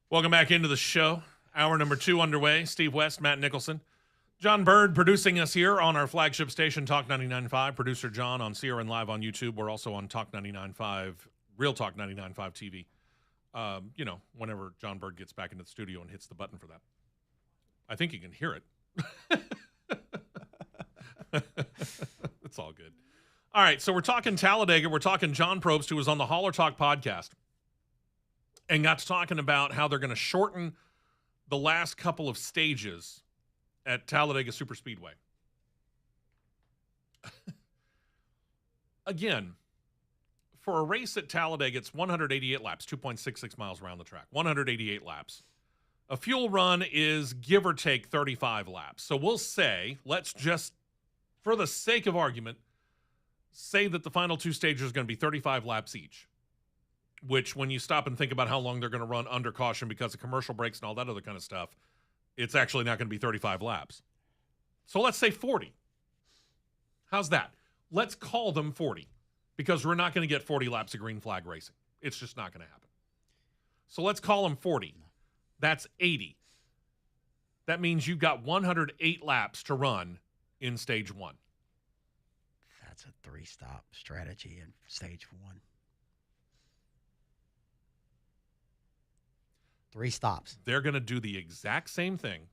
Welcome back into the show. Hour number 2 underway. Steve West, Matt Nicholson. John Bird producing us here on our flagship station, Talk 99.5. Producer John on CRN Live on YouTube. We're also on Talk 99.5, Real Talk 99.5 TV. Whenever John Bird gets back into the studio and hits the button for that. I think you can hear it. It's all good. All right, so we're talking Talladega. We're talking John Probst, who was on the Holler Talk podcast and got to talking about how they're going to shorten the last couple of stages at Talladega Superspeedway. Again, for a race at Talladega, it's 188 laps, 2.66 miles around the track, 188 laps. A fuel run is give or take 35 laps. So we'll say, let's just, for the sake of argument, say that the final two stages are going to be 35 laps each, which when you stop and think about how long they're going to run under caution because of commercial breaks and all that other kind of stuff, it's actually not going to be 35 laps. So let's say 40. How's that? Let's call them 40 because we're not going to get 40 laps of green flag racing. It's just not going to happen. So let's call them 40. That's 80. That means you've got 108 laps to run in stage one. That's a 3-stop strategy in stage one. 3 stops. They're going to do the exact same thing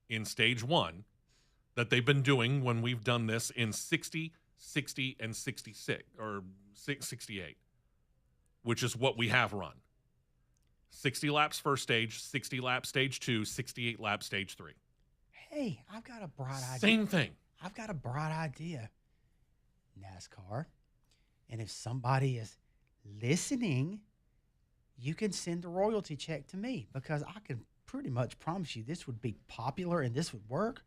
in stage one that they've been doing when we've done this in 60, 60, and 66, or 68, which is what we have run. 60 laps first stage, 60 laps stage 2, 68 laps stage 3. Hey, I've got a bright idea. Same thing. I've got a bright idea, NASCAR. And if somebody is listening, you can send a royalty check to me because I can pretty much promise you this would be popular and this would work.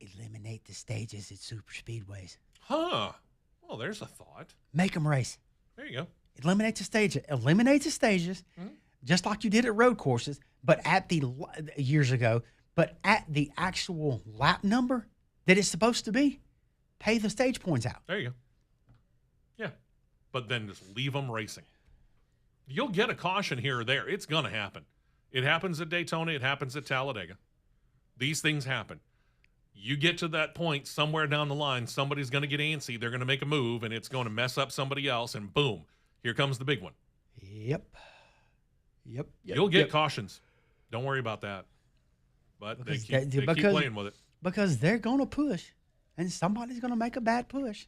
Eliminate the stages at super speedways. Huh. Well, there's a thought. Make them race. There you go. Eliminate the stages. Eliminate the stages, just like you did at road courses, but at the years ago, but at the actual lap number that it's supposed to be, pay the stage points out. There you go. Yeah. But then just leave them racing. You'll get a caution here or there. It's going to happen. It happens at Daytona. It happens at Talladega. These things happen. You get to that point somewhere down the line, somebody's going to get antsy. They're going to make a move, and it's going to mess up somebody else, and boom, here comes the big one. Yep. You'll get cautions. Don't worry about that. But they keep playing with it. Because they're going to push, and somebody's going to make a bad push,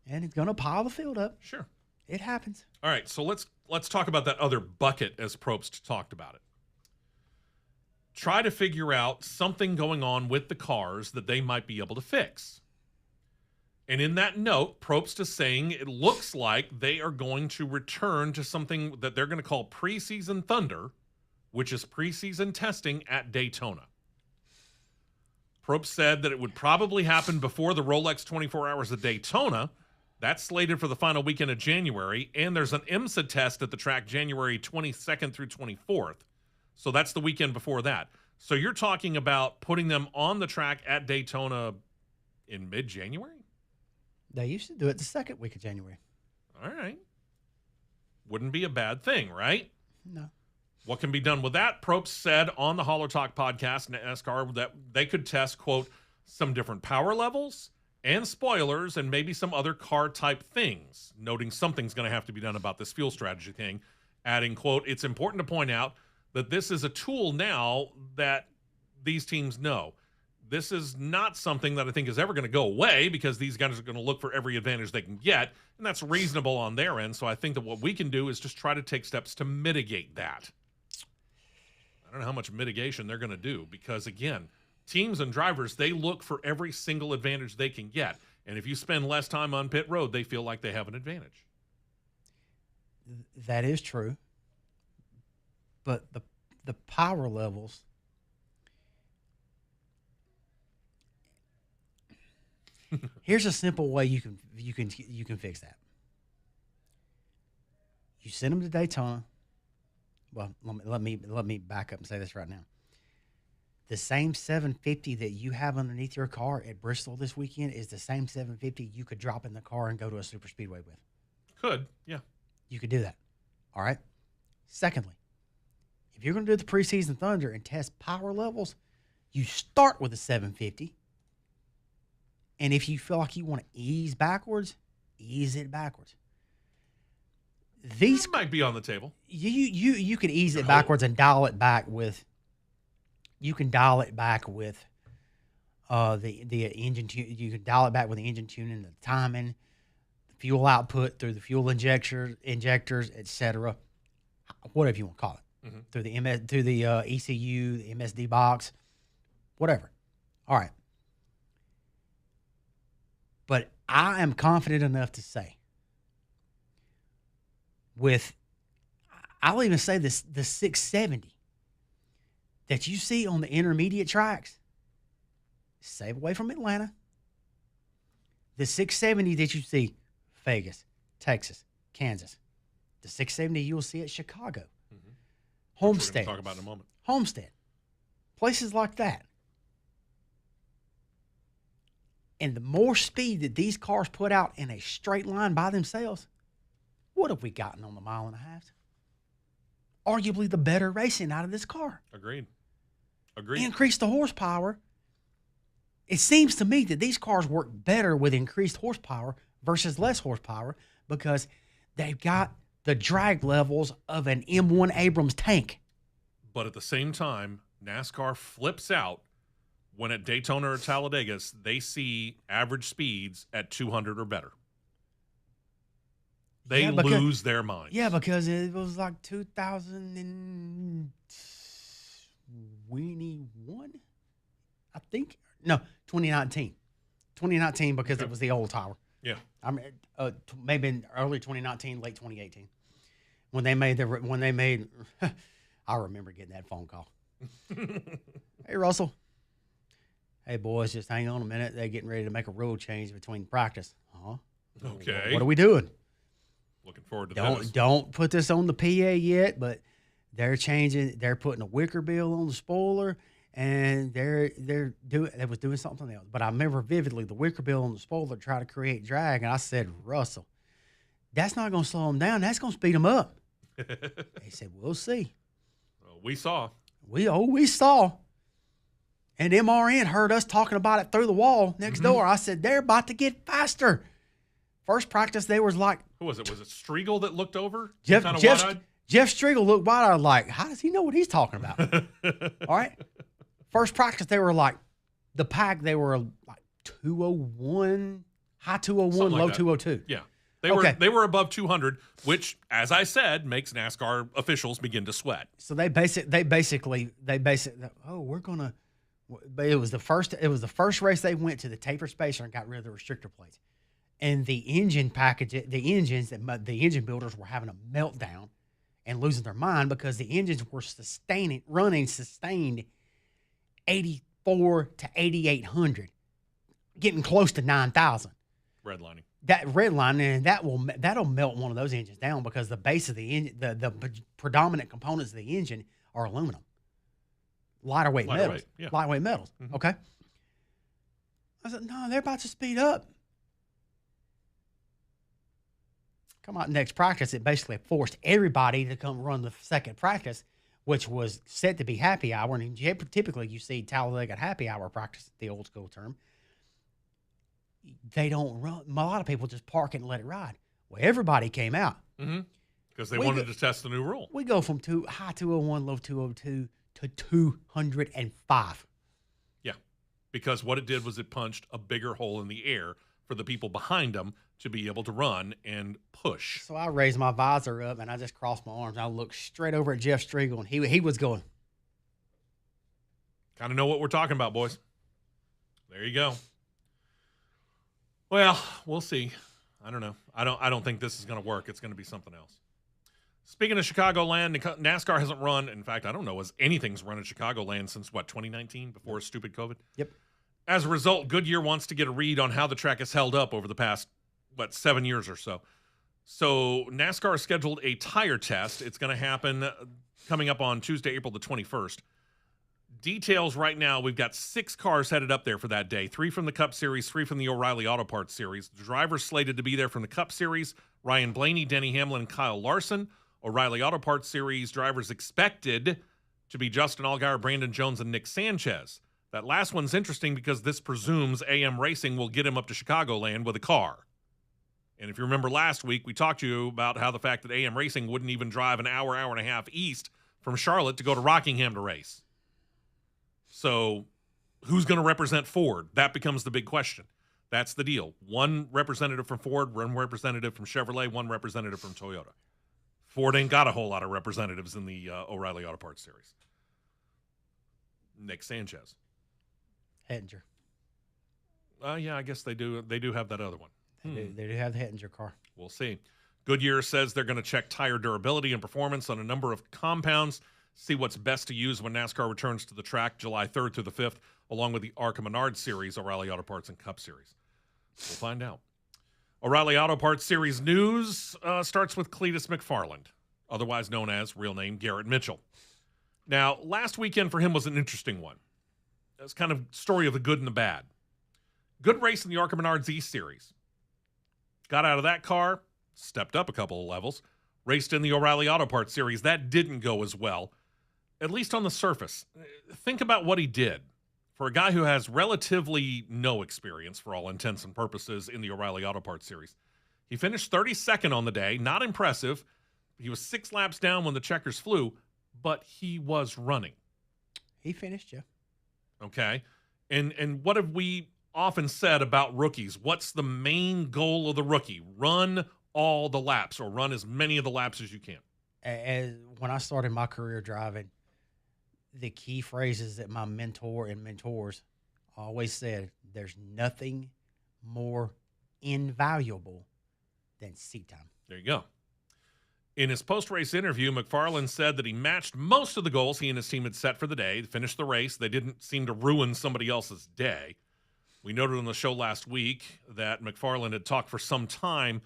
and it's going to pile the field up. Sure. It happens. All right, so let's talk about that other bucket as Probst talked about it. Try to figure out something going on with the cars that they might be able to fix. And in that note, Probst is saying it looks like they are going to return to something that they're going to call preseason thunder, which is preseason testing at Daytona. Probst said that it would probably happen before the Rolex 24 Hours of Daytona. That's slated for the final weekend of January, and there's an IMSA test at the track January 22nd through 24th. So that's the weekend before that. So you're talking about putting them on the track at Daytona in mid-January? They used to do it the second week of January. All right. Wouldn't be a bad thing, right? No. What can be done with that? Probst said on the Holler Talk podcast, NASCAR, that they could test, quote, some different power levels and spoilers and maybe some other car-type things, noting something's going to have to be done about this fuel strategy thing, adding, quote, it's important to point out that this is a tool now that these teams know. This is not something that I think is ever going to go away because these guys are going to look for every advantage they can get, and that's reasonable on their end. So I think that what we can do is just try to take steps to mitigate that. I don't know how much mitigation they're going to do because, again, teams and drivers, they look for every single advantage they can get. And if you spend less time on pit road, they feel like they have an advantage. That is true. But the power levels, here's a simple way you can fix that. You send them to Daytona. Well, let me back up and say this right now. The same 750 that you have underneath your car at Bristol this weekend is the same 750 you could drop in the car and go to a super speedway with. Could, yeah. You could do that. All right. Secondly, if you're going to do the preseason thunder and test power levels, you start with a 750. And if you feel like you want to ease backwards, ease it backwards. these might be on the table. You could ease it backwards and dial it back with. You can dial it back with the engine. You can dial it back with the engine tuning, the timing, the fuel output through the fuel injectors, etc. Whatever you want to call it, through the ECU, the MSD box, whatever. All right. But I am confident enough to say, I'll even say this, the 670 that you see on the intermediate tracks, save away from Atlanta. The 670 that you see, Vegas, Texas, Kansas. The 670 you'll see at Chicago. Homestead. Talk about in a moment. Homestead. Places like that. And the more speed that these cars put out in a straight line by themselves, what have we gotten on the 1.5 miles? Arguably the better racing out of this car. Agreed. Increase the horsepower. It seems to me that these cars work better with increased horsepower versus less horsepower because they've got the drag levels of an M1 Abrams tank. But at the same time, NASCAR flips out when at Daytona or Talladega, they see average speeds at 200 or better. They lose their minds. Yeah, because it was like 2021, I think. No, 2019. 2019 because it was the old tower. Yeah. I mean, maybe in early 2019, late 2018, when they made I remember getting that phone call. Hey, Russell. Hey, boys, just hang on a minute. They're getting ready to make a rule change between practice. Huh? Okay. What are we doing? Looking forward to this. Don't put this on the PA yet, but they're changing. They're putting a wicker bill on the spoiler, and they was doing something else. But I remember vividly the wicker bill on the spoiler tried to create drag, and I said, Russell, that's not going to slow them down. That's going to speed them up. They said, we'll see. Well, we saw. We saw. And MRN heard us talking about it through the wall next door. I said, they're about to get faster. First practice, they was like... Who was it? Was it Striegel that looked over? Jeff Striegel looked wide-eyed like, how does he know what he's talking about? All right? First practice, they were like, the pack, they were like 201, high 201, low 202. Yeah. They were above 200, which, as I said, makes NASCAR officials begin to sweat. So they basically, we're going to... But it was the first race they went to the taper spacer and got rid of the restrictor plates. And the engine package, the engine builders were having a meltdown and losing their mind because the engines were sustained 84 to 8,800, getting close to 9,000. Redlining. And that'll melt one of those engines down because the base of the engine, the predominant components of the engine are aluminum. Lighter weight metals. Yeah. Lightweight metals. Mm-hmm. Okay. I said, no, they're about to speed up. Come out next practice, it basically forced everybody to come run the second practice, which was set to be happy hour. And typically you see Talladega happy hour practice, the old school term. They don't run. A lot of people just park it and let it ride. Well, everybody came out. Because they wanted to test the new rule. We go from high 201, low 202 to 205. Yeah, because what it did was it punched a bigger hole in the air for the people behind them to be able to run and push. So I raised my visor up and I just crossed my arms. I looked straight over at Jeff Striegel and he was going. Kind of know what we're talking about, boys. There you go. Well, we'll see. I don't know. I don't think this is going to work. It's going to be something else. Speaking of Chicagoland, NASCAR hasn't run. In fact, I don't know as anything's run in Chicagoland since, 2019, before stupid COVID? Yep. As a result, Goodyear wants to get a read on how the track has held up over the past, 7 years or so. So NASCAR scheduled a tire test. It's going to happen coming up on Tuesday, April the 21st. Details right now, we've got 6 cars headed up there for that day. 3 from the Cup Series, 3 from the O'Reilly Auto Parts Series. The drivers slated to be there from the Cup Series, Ryan Blaney, Denny Hamlin, and Kyle Larson. O'Reilly Auto Parts Series drivers expected to be Justin Allgaier, Brandon Jones, and Nick Sanchez. That last one's interesting because this presumes AM Racing will get him up to Chicagoland with a car. And if you remember last week, we talked to you about how the fact that AM Racing wouldn't even drive an hour and a half east from Charlotte to go to Rockingham to race. So who's going to represent Ford? That becomes the big question. That's the deal. One representative from Ford, one representative from Chevrolet, one representative from Toyota. Ford ain't got a whole lot of representatives in the O'Reilly Auto Parts Series. Nick Sanchez. Hettinger. Yeah, I guess they do. They do have that other one. They do have the Hettinger car. We'll see. Goodyear says they're going to check tire durability and performance on a number of compounds, see what's best to use when NASCAR returns to the track July 3rd through the 5th, along with the ARCA Menard Series, O'Reilly Auto Parts, and Cup Series. We'll find out. O'Reilly Auto Parts Series news starts with Cletus McFarland, otherwise known as, real name, Garrett Mitchell. Now, last weekend for him was an interesting one. It's kind of story of the good and the bad. Good race in the ARCA Menards East Series. Got out of that car, stepped up a couple of levels, raced in the O'Reilly Auto Parts Series. That didn't go as well, at least on the surface. Think about what he did. For a guy who has relatively no experience, for all intents and purposes, in the O'Reilly Auto Parts Series, he finished 32nd on the day. Not impressive. He was 6 laps down when the checkers flew, but he was running. He finished, yeah. Okay. And what have we often said about rookies? What's the main goal of the rookie? Run all the laps, or run as many of the laps as you can. As when I started my career driving, the key phrases that my mentor and mentors always said, there's nothing more invaluable than seat time. There you go. In his post-race interview, McFarland said that he matched most of the goals he and his team had set for the day. They finished the race. They didn't seem to ruin somebody else's day. We noted on the show last week that McFarland had talked for some time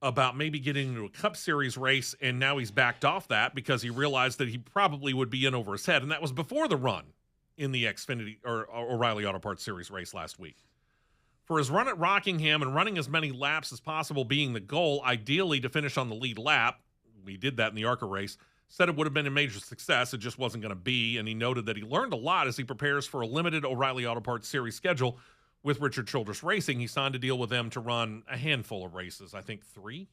about maybe getting into a Cup Series race, and now he's backed off that because he realized that he probably would be in over his head, and that was before the run in the Xfinity or O'Reilly Auto Parts Series race last week. For his run at Rockingham and running as many laps as possible being the goal, ideally to finish on the lead lap, we did that in the ARCA race, said it would have been a major success. It just wasn't going to be, and he noted that he learned a lot as he prepares for a limited O'Reilly Auto Parts Series schedule with Richard Childress Racing. He signed a deal with them to run a handful of races. I think 3?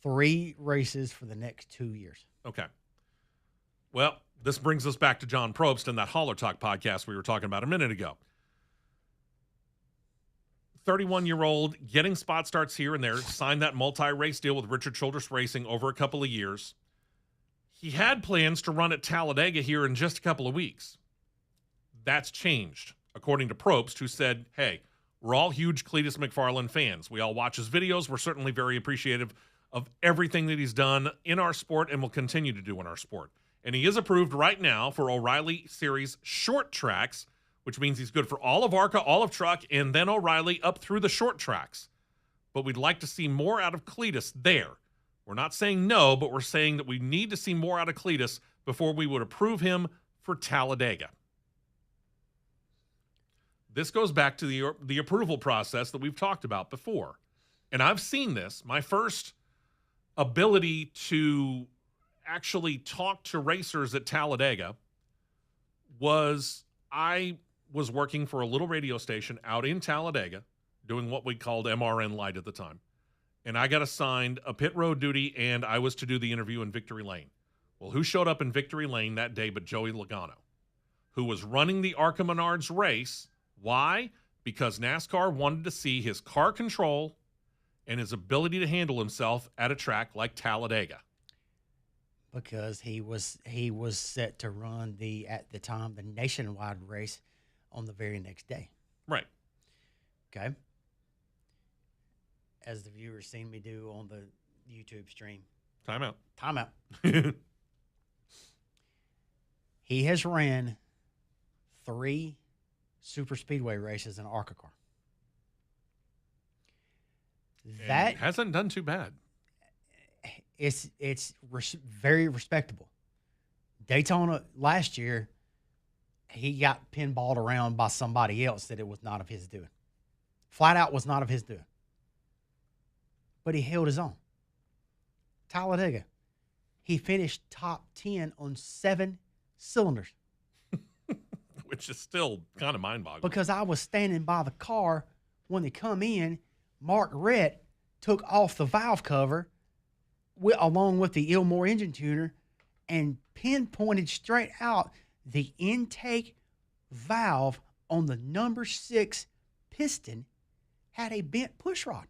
Three races for the next 2 years. Okay. Well, this brings us back to John Probst and that Holler Talk podcast we were talking about a minute ago. 31-year-old, getting spot starts here and there, signed that multi-race deal with Richard Childress Racing over a couple of years. He had plans to run at Talladega here in just a couple of weeks. That's changed, according to Probst, who said, hey, we're all huge Cletus McFarland fans. We all watch his videos. We're certainly very appreciative of everything that he's done in our sport and will continue to do in our sport. And he is approved right now for O'Reilly Series short tracks, which means he's good for all of ARCA, all of Truck, and then O'Reilly up through the short tracks. But we'd like to see more out of Cletus there. We're not saying no, but we're saying that we need to see more out of Cletus before we would approve him for Talladega. This goes back to the approval process that we've talked about before. And I've seen this. My first ability to actually talk to racers at Talladega was I was working for a little radio station out in Talladega doing what we called MRN Light at the time. And I got assigned a pit road duty, and I was to do the interview in Victory Lane. Well, who showed up in Victory Lane that day but Joey Logano, who was running the ARCA Menards race. Why? Because NASCAR wanted to see his car control and his ability to handle himself at a track like Talladega. Because he was set to run at the time the nationwide race on the very next day. Right. Okay. As the viewers seen me do on the YouTube stream. Timeout. He has ran 3 super speedway races in an ARCA car. That hasn't done too bad. It's very respectable. Daytona last year, he got pinballed around by somebody else that it was not of his doing. Flat out was not of his doing. But he held his own. Talladega, he finished top 10 on 7 cylinders. Which is still kind of mind-boggling. Because I was standing by the car when they come in Mark Rett took off the valve cover along with the Ilmore engine tuner and pinpointed straight out the intake valve on the number 6 piston had a bent push rod.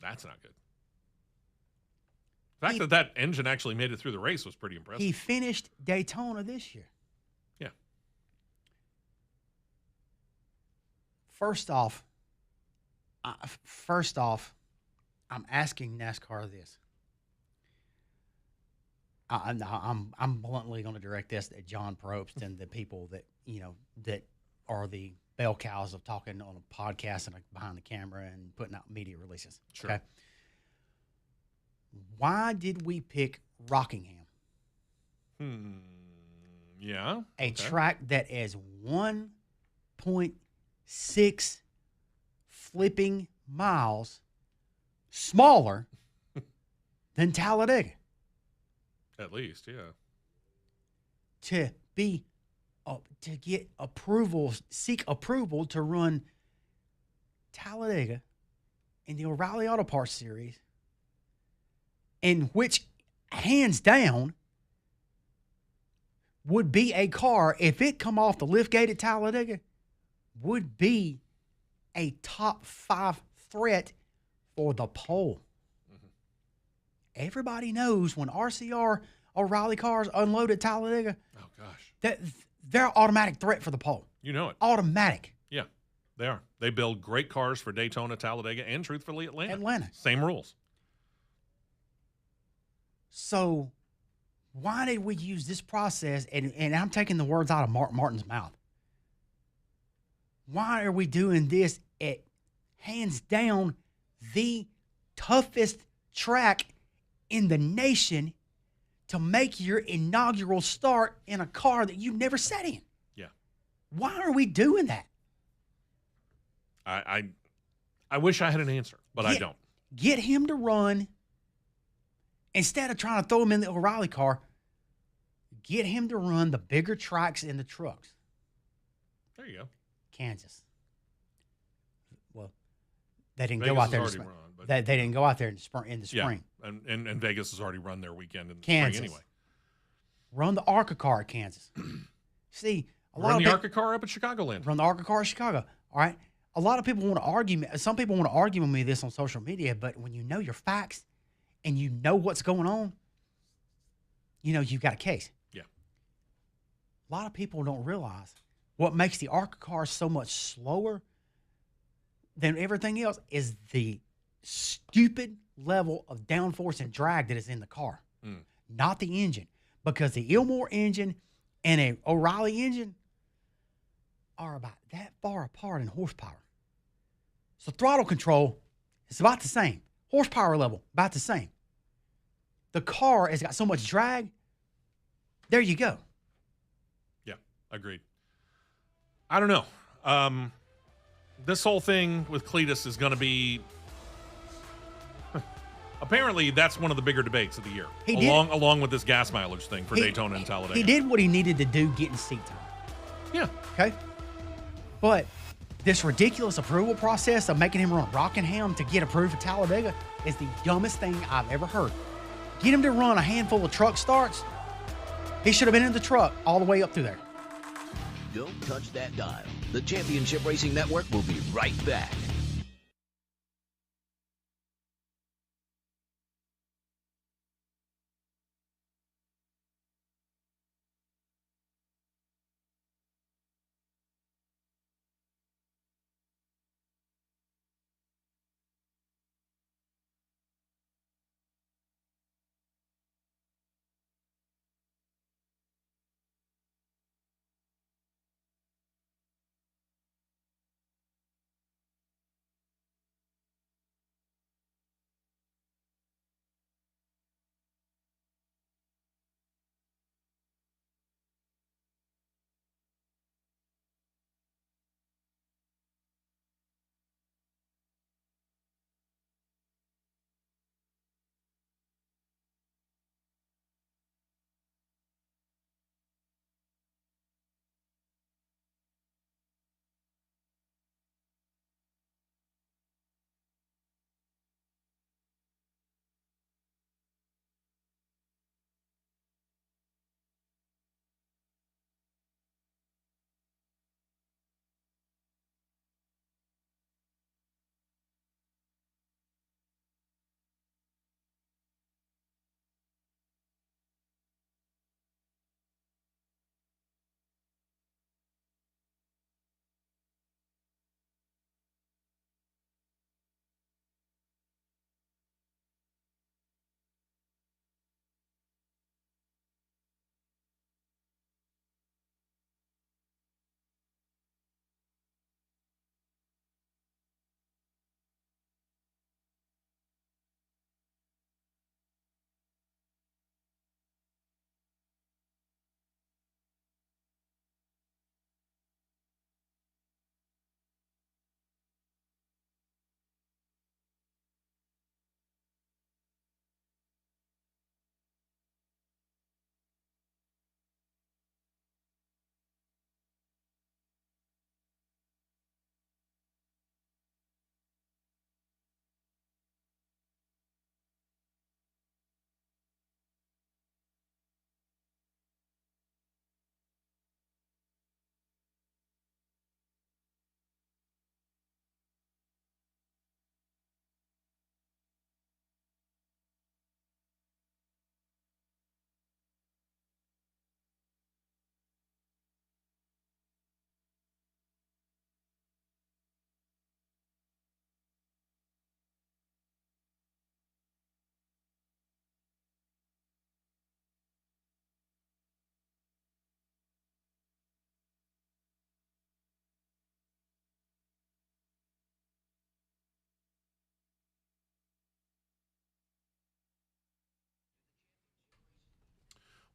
That's not good. The fact that engine actually made it through the race was pretty impressive. He finished Daytona this year. Yeah. First off, I'm asking NASCAR this. I'm bluntly going to direct this at John Probst and the people that that are the bell cows of talking on a podcast and behind the camera and putting out media releases. Sure. Okay. Why did we pick Rockingham? Yeah. A track that is 1.6 flipping miles smaller than Talladega. At least, yeah. To get approval, seek approval to run Talladega in the O'Reilly Auto Parts Series, in which, hands down, would be a car, if it come off the lift gate at Talladega, would be a top 5 threat for the pole. Mm-hmm. Everybody knows when RCR O'Reilly cars unload at Talladega, oh gosh, that they're automatic threat for the pole. You know it. Automatic. Yeah, they are. They build great cars for Daytona, Talladega, and truthfully Atlanta. Same rules. So why did we use this process? And I'm taking the words out of Mark Martin's mouth. Why are we doing this at, hands down, the toughest track in the nation to make your inaugural start in a car that you've never sat in? Yeah. Why are we doing that? I wish I had an answer, but I don't. Get him to run. Instead of trying to throw him in the O'Reilly car, get him to run the bigger tracks in the trucks. There you go. Kansas. Well, they didn't Vegas go out there. Has already run, but they didn't go out there in the spring. Yeah, and Vegas has already run their weekend in the Kansas. spring anyway. Run the ARCA car at Kansas. See, run the ARCA car up at Chicagoland. Run the ARCA car at Chicago. All right. A lot of people want to argue. Some people want to argue with me this on social media, but when you know your facts and you know what's going on, you've got a case. Yeah. A lot of people don't realize what makes the ARCA car so much slower than everything else is the stupid level of downforce and drag that is in the car, not the engine. Because the Ilmore engine and a O'Reilly engine are about that far apart in horsepower. So throttle control is about the same. Horsepower level, about the same. The car has got so much drag. There you go. Yeah, agreed. I don't know. This whole thing with Cletus is going to be... Apparently, that's one of the bigger debates of the year, along with this gas mileage thing for Daytona and Talladega. He did what he needed to do getting seat time. Yeah. Okay? But this ridiculous approval process of making him run Rockingham to get approved for Talladega is the dumbest thing I've ever heard. Get him to run a handful of truck starts. He should have been in the truck all the way up through there. Don't touch that dial. The Championship Racing Network will be right back.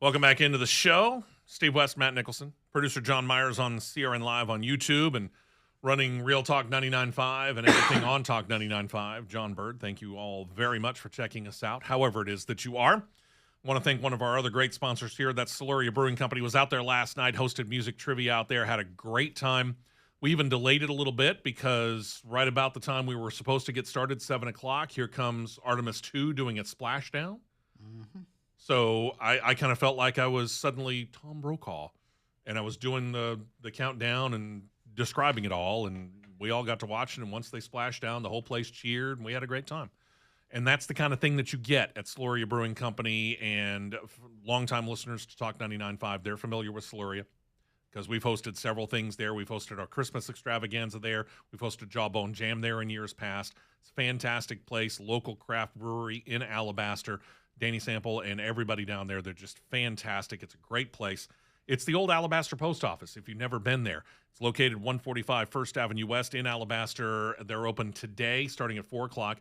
Welcome back into the show. Steve West, Matt Nicholson, producer John Myers on CRN Live on YouTube and running Real Talk 99.5 and everything on Talk 99.5. John Bird, thank you all very much for checking us out, however it is that you are. I want to thank one of our other great sponsors here. That's Siluria Brewing Company. Was out there last night, hosted music trivia out there, had a great time. We even delayed it a little bit because right about the time we were supposed to get started, 7 o'clock, here comes Artemis 2 doing its splashdown. Mm-hmm. So I kind of felt like I was suddenly Tom Brokaw, and I was doing the countdown and describing it all, and we all got to watch it, and once they splashed down, the whole place cheered, and we had a great time. And that's the kind of thing that you get at Siluria Brewing Company, and longtime listeners to Talk 99.5, they're familiar with Siluria because we've hosted several things there. We've hosted our Christmas extravaganza there. We've hosted Jawbone Jam there in years past. It's a fantastic place, local craft brewery in Alabaster. Danny Sample and everybody down there, they're just fantastic. It's a great place. It's the old Alabaster Post Office, if you've never been there. It's located 145 First Avenue West in Alabaster. They're open today, starting at 4 o'clock.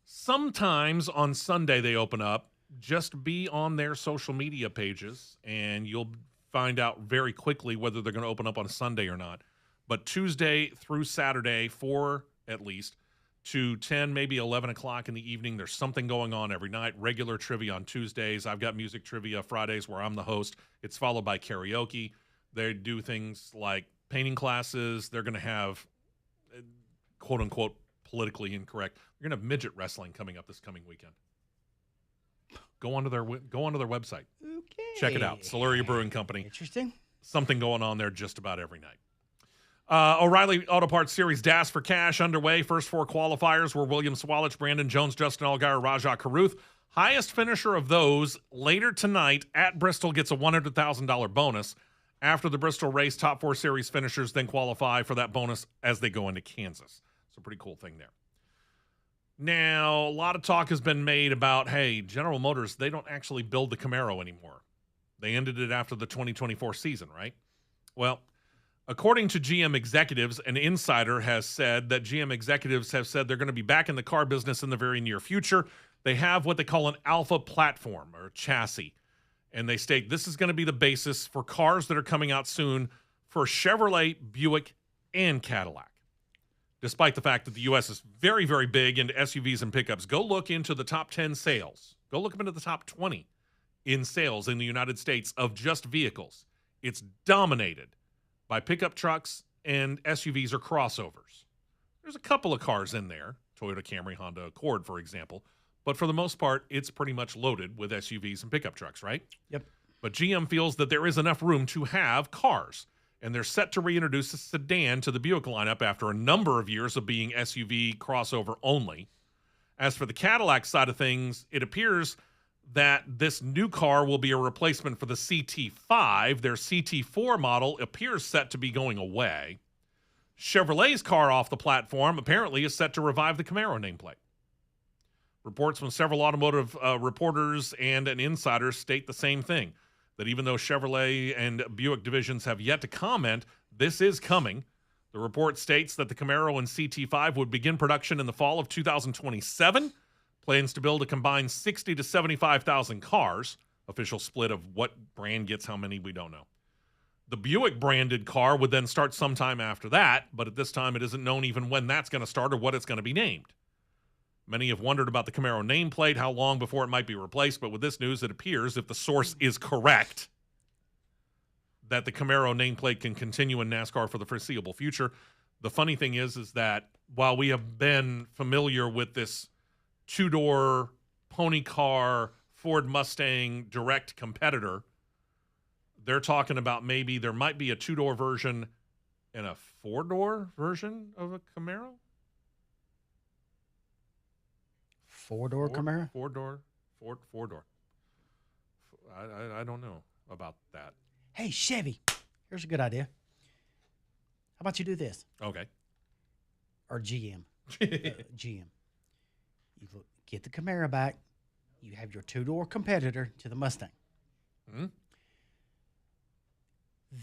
Sometimes on Sunday they open up. Just be on their social media pages, and you'll find out very quickly whether they're going to open up on a Sunday or not. But Tuesday through Saturday, 4 at least, to 10, maybe 11 o'clock in the evening. There's something going on every night. Regular trivia on Tuesdays. I've got music trivia Fridays where I'm the host. It's followed by karaoke. They do things like painting classes. They're going to have, quote unquote, politically incorrect. They're going to have midget wrestling coming up this coming weekend. Go onto their website. Okay. Check it out. Siluria Brewing Company. Interesting. Something going on there just about every night. O'Reilly Auto Parts Series DAS for Cash underway. First 4 qualifiers were William Swalich, Brandon Jones, Justin Allgaier, Rajah Caruth. Highest finisher of those later tonight at Bristol gets a $100,000 bonus. After the Bristol race, top 4 series finishers then qualify for that bonus as they go into Kansas. It's a pretty cool thing there. Now, a lot of talk has been made about, hey, General Motors, they don't actually build the Camaro anymore. They ended it after the 2024 season, right? Well, according to GM executives, an insider has said that GM executives have said they're going to be back in the car business in the very near future. They have what they call an alpha platform or chassis. And they state this is going to be the basis for cars that are coming out soon for Chevrolet, Buick, and Cadillac. Despite the fact that the U.S. is very, very big into SUVs and pickups, go look into the top 10 sales. Go look into the top 20 in sales in the United States of just vehicles. It's dominated by pickup trucks and SUVs or crossovers. There's a couple of cars in there, Toyota Camry, Honda Accord, for example, but for the most part, it's pretty much loaded with SUVs and pickup trucks, right? Yep. But GM feels that there is enough room to have cars, and they're set to reintroduce a sedan to the Buick lineup after a number of years of being SUV crossover only. As for the Cadillac side of things, it appears that this new car will be a replacement for the CT5. Their CT4 model appears set to be going away. Chevrolet's car off the platform apparently is set to revive the Camaro nameplate. Reports from several automotive reporters and an insider state the same thing, that even though Chevrolet and Buick divisions have yet to comment, this is coming. The report states that the Camaro and CT5 would begin production in the fall of 2027. Plans to build a combined 60 to 75,000 cars. Official split of what brand gets how many, we don't know. The Buick branded car would then start sometime after that, but at this time it isn't known even when that's going to start or what it's going to be named. Many have wondered about the Camaro nameplate, how long before it might be replaced, but with this news, it appears, if the source is correct, that the Camaro nameplate can continue in NASCAR for the foreseeable future. The funny thing is that while we have been familiar with this two-door pony car Ford Mustang direct competitor, they're talking about maybe there might be a two-door version and a four-door version of a Camaro. Four-door Camaro? Four-door. I don't know about that. Hey, Chevy, here's a good idea. How about you do this? Okay. Or GM. GM. You get the Camaro back. You have your two-door competitor to the Mustang. Hmm?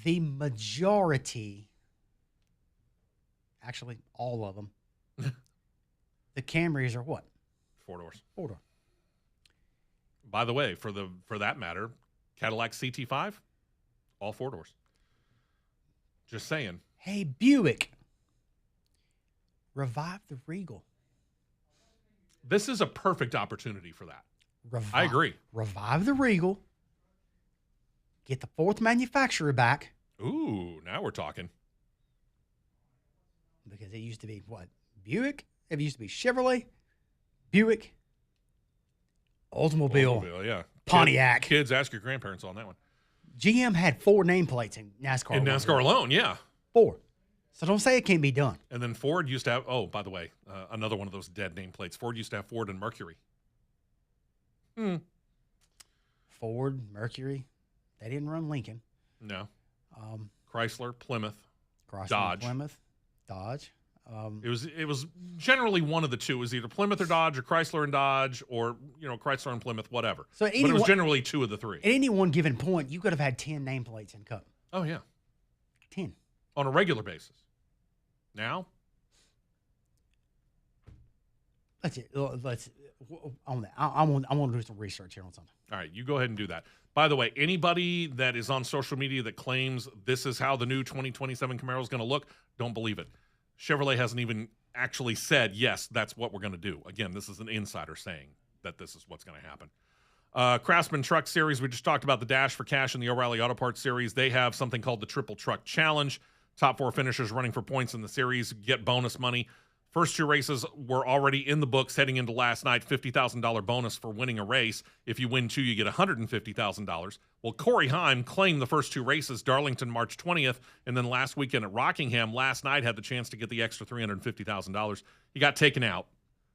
The majority, actually all of them, the Camrys are what? Four doors. Four-door. By the way, for that matter, Cadillac CT5, all 4 doors. Just saying. Hey, Buick, revive the Regal. This is a perfect opportunity for that. I agree. Revive the Regal. Get the 4th manufacturer back. Ooh, now we're talking. Because it used to be what? Buick? It used to be Chevrolet, Buick, Oldsmobile, yeah. Pontiac. Kids, ask your grandparents on that one. GM had 4 nameplates in NASCAR. In NASCAR alone, yeah. 4. So don't say it can't be done. And then Ford used to have, oh, by the way, another one of those dead nameplates. Ford used to have Ford and Mercury. Ford, Mercury. They didn't run Lincoln. No. Chrysler, Plymouth, Chrysler, Dodge. Plymouth, Dodge. It was generally one of the two. It was either Plymouth or Dodge, or Chrysler and Dodge, or Chrysler and Plymouth, whatever. So but it was generally 2 of the 3. At any one given point, you could have had 10 nameplates in Cup. Oh yeah, 10 on a regular basis. Now, let's on that. I want to do some research here on something. all right, you go ahead and do that. By the way, anybody that is on social media that claims this is how the new 2027 Camaro is going to look, don't believe it. Chevrolet hasn't even actually said, yes, that's what we're going to do. Again, this is an insider saying that this is what's going to happen. Craftsman Truck Series, we just talked about the Dash for Cash in the O'Reilly Auto Parts Series. They have something called the Triple Truck Challenge. Top 4 finishers running for points in the series get bonus money. First 2 races were already in the books heading into last night. $50,000 bonus for winning a race. If you win 2, you get $150,000. Well, Corey Heim claimed the first 2 races, Darlington March 20th, and then last weekend at Rockingham last night had the chance to get the extra $350,000. He got taken out,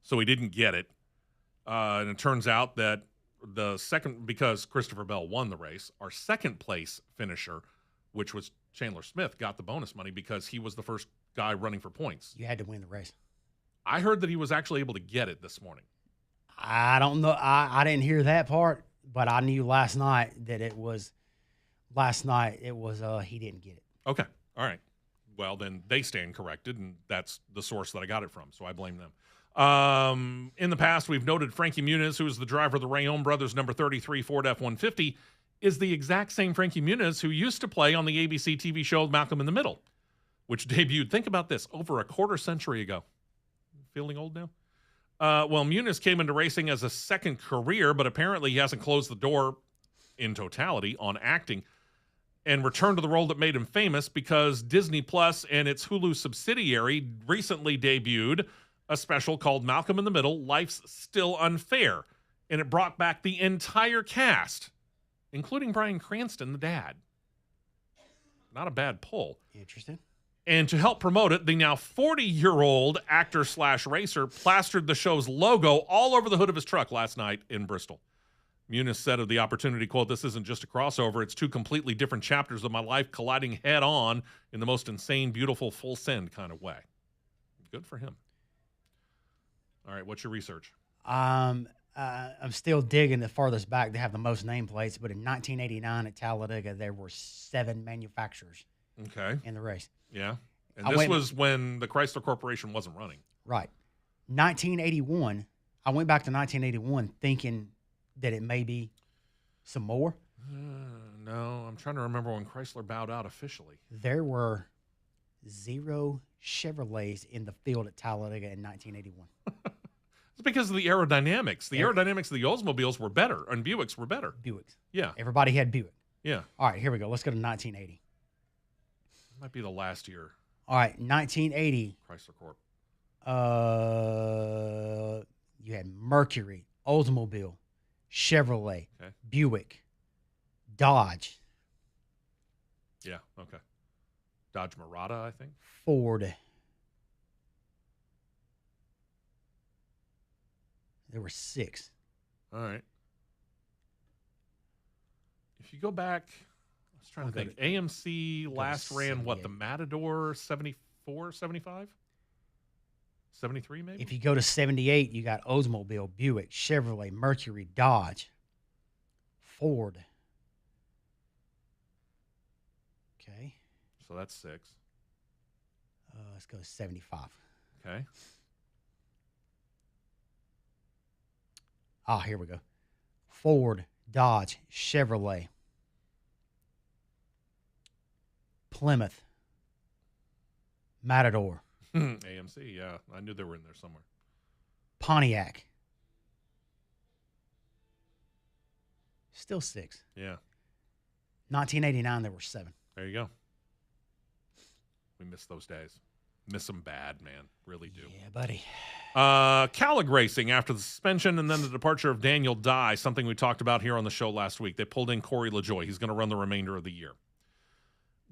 so he didn't get it. And it turns out that the second, because Christopher Bell won the race, our second place finisher, which was Chandler Smith, got the bonus money because he was the first guy running for points. You had to win the race. I heard that he was actually able to get it this morning. I don't know. I didn't hear that part, but I knew last night that it was he didn't get it. Okay. All right. Well, then they stand corrected, and that's the source that I got it from, so I blame them. In the past, we've noted Frankie Muniz, who is the driver of the Rayón Brothers number 33 Ford F-150, is the exact same Frankie Muniz who used to play on the ABC TV show Malcolm in the Middle, which debuted, think about this, over a quarter century ago. Feeling old now? Well, Muniz came into racing as a second career, but apparently he hasn't closed the door in totality on acting and returned to the role that made him famous because Disney Plus and its Hulu subsidiary recently debuted a special called Malcolm in the Middle, Life's Still Unfair, and it brought back the entire cast, including Bryan Cranston, the dad. Not a bad pull. Interesting. And to help promote it, the now 40-year-old actor/racer plastered the show's logo all over the hood of his truck last night in Bristol. Muniz said of the opportunity, quote, "This isn't just a crossover. It's 2 completely different chapters of my life colliding head on in the most insane, beautiful, full send kind of way." Good for him. All right, what's your research? I'm still digging the farthest back. They have the most nameplates, but in 1989 at Talladega, there were 7 manufacturers in the race. Yeah. And this was when the Chrysler Corporation wasn't running. Right. 1981, I went back to 1981 thinking that it may be some more. No, I'm trying to remember when Chrysler bowed out officially. There were 0 Chevrolets in the field at Talladega in 1981. It's because of the aerodynamics. The aerodynamics of the Oldsmobiles were better, and Buicks were better. Buicks. Yeah. Everybody had Buick. Yeah. All right, here we go. Let's go to 1980. Might be the last year. All right, 1980. Chrysler Corp. You had Mercury, Oldsmobile, Chevrolet, Buick, Dodge. Yeah, okay. Dodge Murata, I think. Ford. There were 6. All right. If you go back, I was trying to think. AMC last ran, what, the Matador 74, 75? 73 maybe? If you go to 78, you got Oldsmobile, Buick, Chevrolet, Mercury, Dodge, Ford. Okay. So that's 6. Let's go to 75. Okay. Ah, here we go. Ford, Dodge, Chevrolet, Plymouth, Matador, AMC, yeah. I knew they were in there somewhere. Pontiac. Still 6. Yeah. 1989, there were 7. There you go. We miss those days. Miss them bad, man. Really do. Yeah, buddy. Calig Racing, after the suspension and then the departure of Daniel Dye, something we talked about here on the show last week. They pulled in Corey LaJoie. He's going to run the remainder of the year.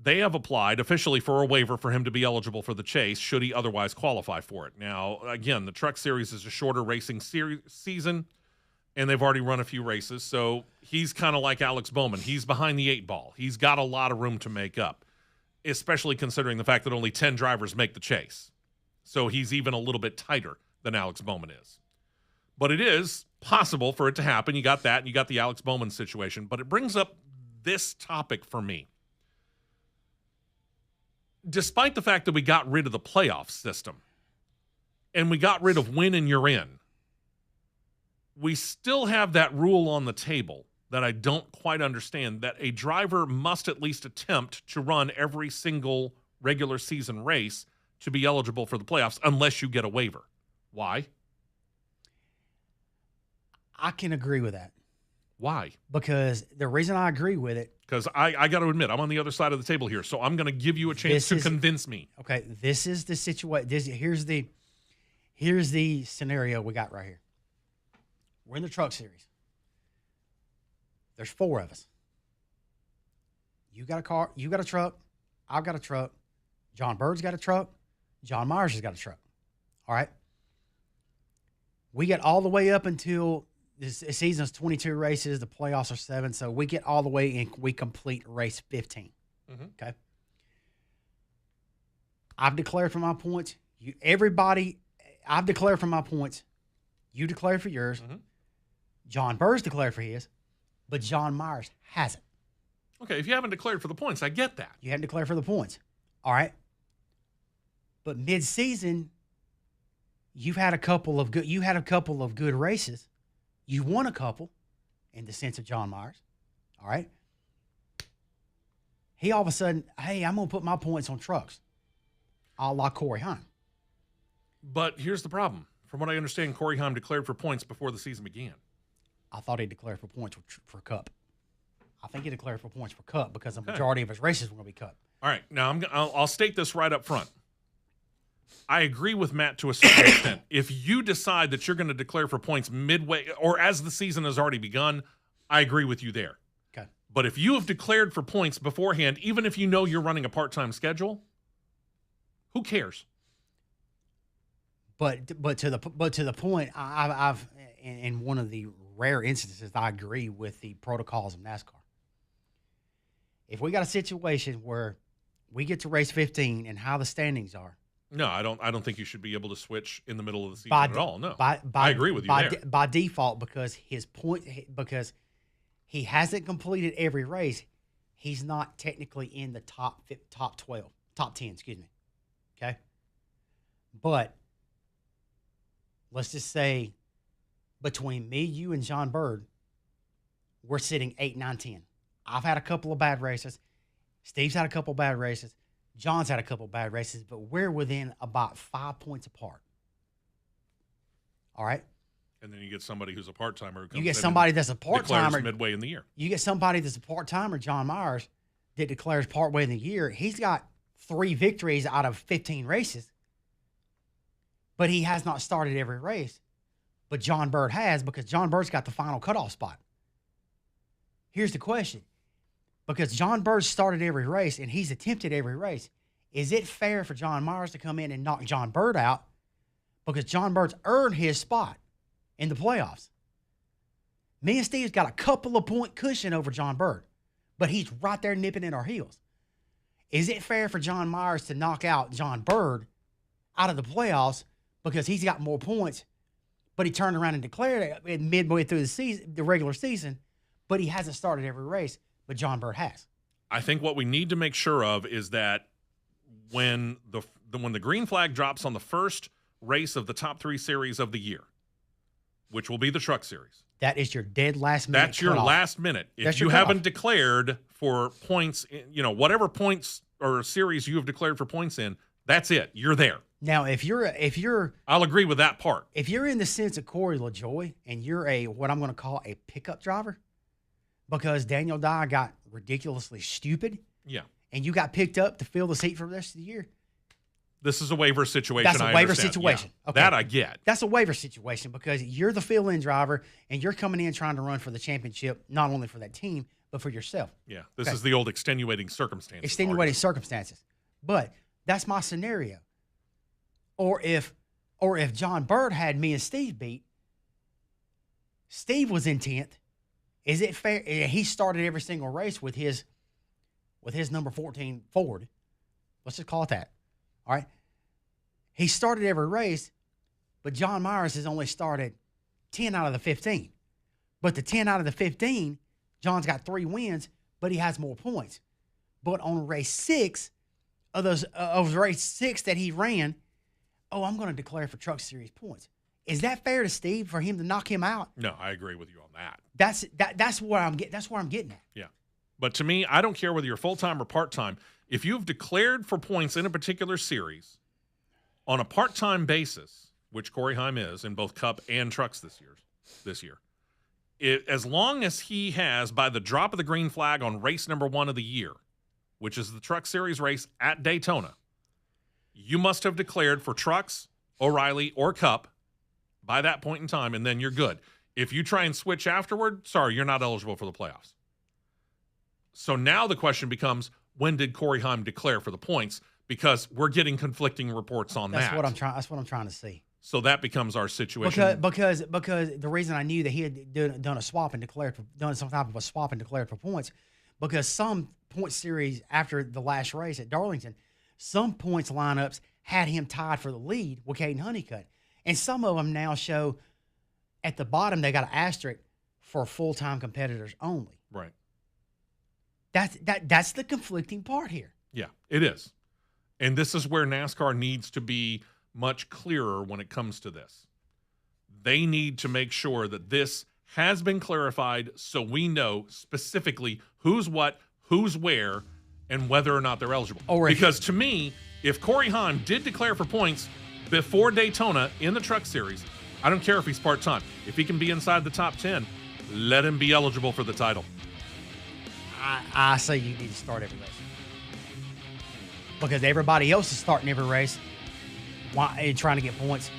They have applied officially for a waiver for him to be eligible for the chase, should he otherwise qualify for it. Now, again, the Truck Series is a shorter racing season, and they've already run a few races, so he's kind of like Alex Bowman. He's behind the 8 ball. He's got a lot of room to make up, especially considering the fact that only 10 drivers make the chase. So he's even a little bit tighter than Alex Bowman is. But it is possible for it to happen. You got that, and you got the Alex Bowman situation. But it brings up this topic for me. Despite the fact that we got rid of the playoff system and we got rid of win and you're in, we still have that rule on the table that I don't quite understand, that a driver must at least attempt to run every single regular season race to be eligible for the playoffs unless you get a waiver. Why? I can agree with that. Why? Because the reason I agree with it. Because I got to admit, I'm on the other side of the table here, so I'm going to give you a chance to convince me. Okay, this is the situation. Here's the scenario we got right here. We're in the Truck Series. There's 4 of us. You got a car. You got a truck. I've got a truck. John Bird's got a truck. John Myers has got a truck. All right. We get all the way up until this season's 22 races. The playoffs are 7. So we get all the way and we complete race 15. Mm-hmm. Okay. I've declared for my points. I've declared for my points. You declared for yours. Mm-hmm. John Bird's declared for his, but John Myers hasn't. Okay, if you haven't declared for the points, I get that. You hadn't declared for the points. All right. But mid-season, you had a couple of good races. You won a couple in the sense of John Myers. All right. He all of a sudden, hey, I'm going to put my points on trucks. A la Corey Heim. But here's the problem. From what I understand, Corey Heim declared for points before the season began. I thought he declared for points for Cup. I think he declared for points for Cup because the majority of his races were going to be Cup. All right. Now, I'll state this right up front. I agree with Matt to a certain extent. If you decide that you're going to declare for points midway or as the season has already begun, I agree with you there. Okay. But if you have declared for points beforehand, even if you know you're running a part-time schedule, who cares? But to the point, I've in one of the rare instances, I agree with the protocols of NASCAR. If we got a situation where we get to race 15 and how the standings are, no, I don't think you should be able to switch in the middle of the season at all. No, I agree with you there. By default, because he hasn't completed every race, he's not technically in the top 10. Excuse me. Okay, but let's just say between me, you, and John Bird, we're sitting 8, 9, 10. I've had a couple of bad races. Steve's had a couple of bad races. John's had a couple of bad races, but we're within about 5 points apart. All right? And then you get somebody who's a part-timer. You get somebody that's a part-timer. Midway in the year. You get somebody that's a part-timer, John Myers, that declares partway in the year. He's got 3 victories out of 15 races, but he has not started every race. But John Bird has, because John Bird's got the final cutoff spot. Here's the question. Because John Bird started every race and he's attempted every race, is it fair for John Myers to come in and knock John Bird out because John Bird's earned his spot in the playoffs? Me and Steve's got a couple of point cushion over John Bird, but he's right there nipping at our heels. Is it fair for John Myers to knock out John Bird out of the playoffs because he's got more points, but he turned around and declared it midway through the season, the regular season, but he hasn't started every race, but John Bird has? I think what we need to make sure of is that when the green flag drops on the first race of the top 3 series of the year, which will be the Truck Series. That is your dead last minute. That's your last minute. If you haven't declared for points, whatever points or a series you have declared for points in, that's it. You're there. Now, if you're I'll agree with that part. if you're in the sense of Corey LaJoie and you're what I'm going to call a pickup driver, because Daniel Dye got ridiculously stupid, Yeah. and you got picked up to fill the seat for the rest of the year, This is a waiver situation. That's a I waiver understand. situation. Yeah. Okay. That I get. that's a waiver situation because you're the fill-in driver and you're coming in trying to run for the championship, not only for that team, but for yourself. Yeah. This Okay. is the old extenuating circumstances. Extenuating circumstances. But that's my scenario. Or if John Bird had me and Steve beat, Steve was in 10th. Is it fair? He started every single race with his number 14 Ford. Let's just call it that. All right. He started every race, but John Myers has only started 10 out of the 15. But the 10 out of the 15, John's got 3 wins, but he has more points. But on race 6 of race 6 that he ran, I'm going to declare for Truck Series points. Is that fair to Steve for him to knock him out? No, I agree with you on that. That's where I'm getting at. Yeah. But to me, I don't care whether you're full-time or part-time. If you've declared for points in a particular series on a part-time basis, which Corey Heim is in both Cup and Trucks this year, as long as he has, by the drop of the green flag on race number 1 of the year, which is the Truck Series race at Daytona, you must have declared for Trucks, O'Reilly, or Cup by that point in time, and then you're good. If you try and switch afterward, sorry, you're not eligible for the playoffs. So now the question becomes, when did Corey Heim declare for the points? Because we're getting conflicting reports on that. That's what I'm trying to see. So that becomes our situation. Because the reason I knew that he had done a swap and done some type of a swap and declared for points, because some point series after the last race at Darlington, some points lineups had him tied for the lead with Caden Honeycutt. And some of them now show at the bottom they got an asterisk for full-time competitors only. Right. That's the conflicting part here. Yeah, it is. And this is where NASCAR needs to be much clearer when it comes to this. They need to make sure that this has been clarified so we know specifically who's what, who's where, and whether or not they're eligible. Because to me, if Corey Heim did declare for points before Daytona in the Truck Series, I don't care if he's part-time. If he can be inside the top 10, let him be eligible for the title. I say you need to start every race. Because everybody else is starting every race and trying to get points.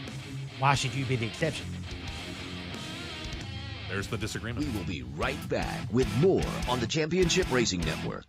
Why should you be the exception? There's the disagreement. We will be right back with more on the Championship Racing Network.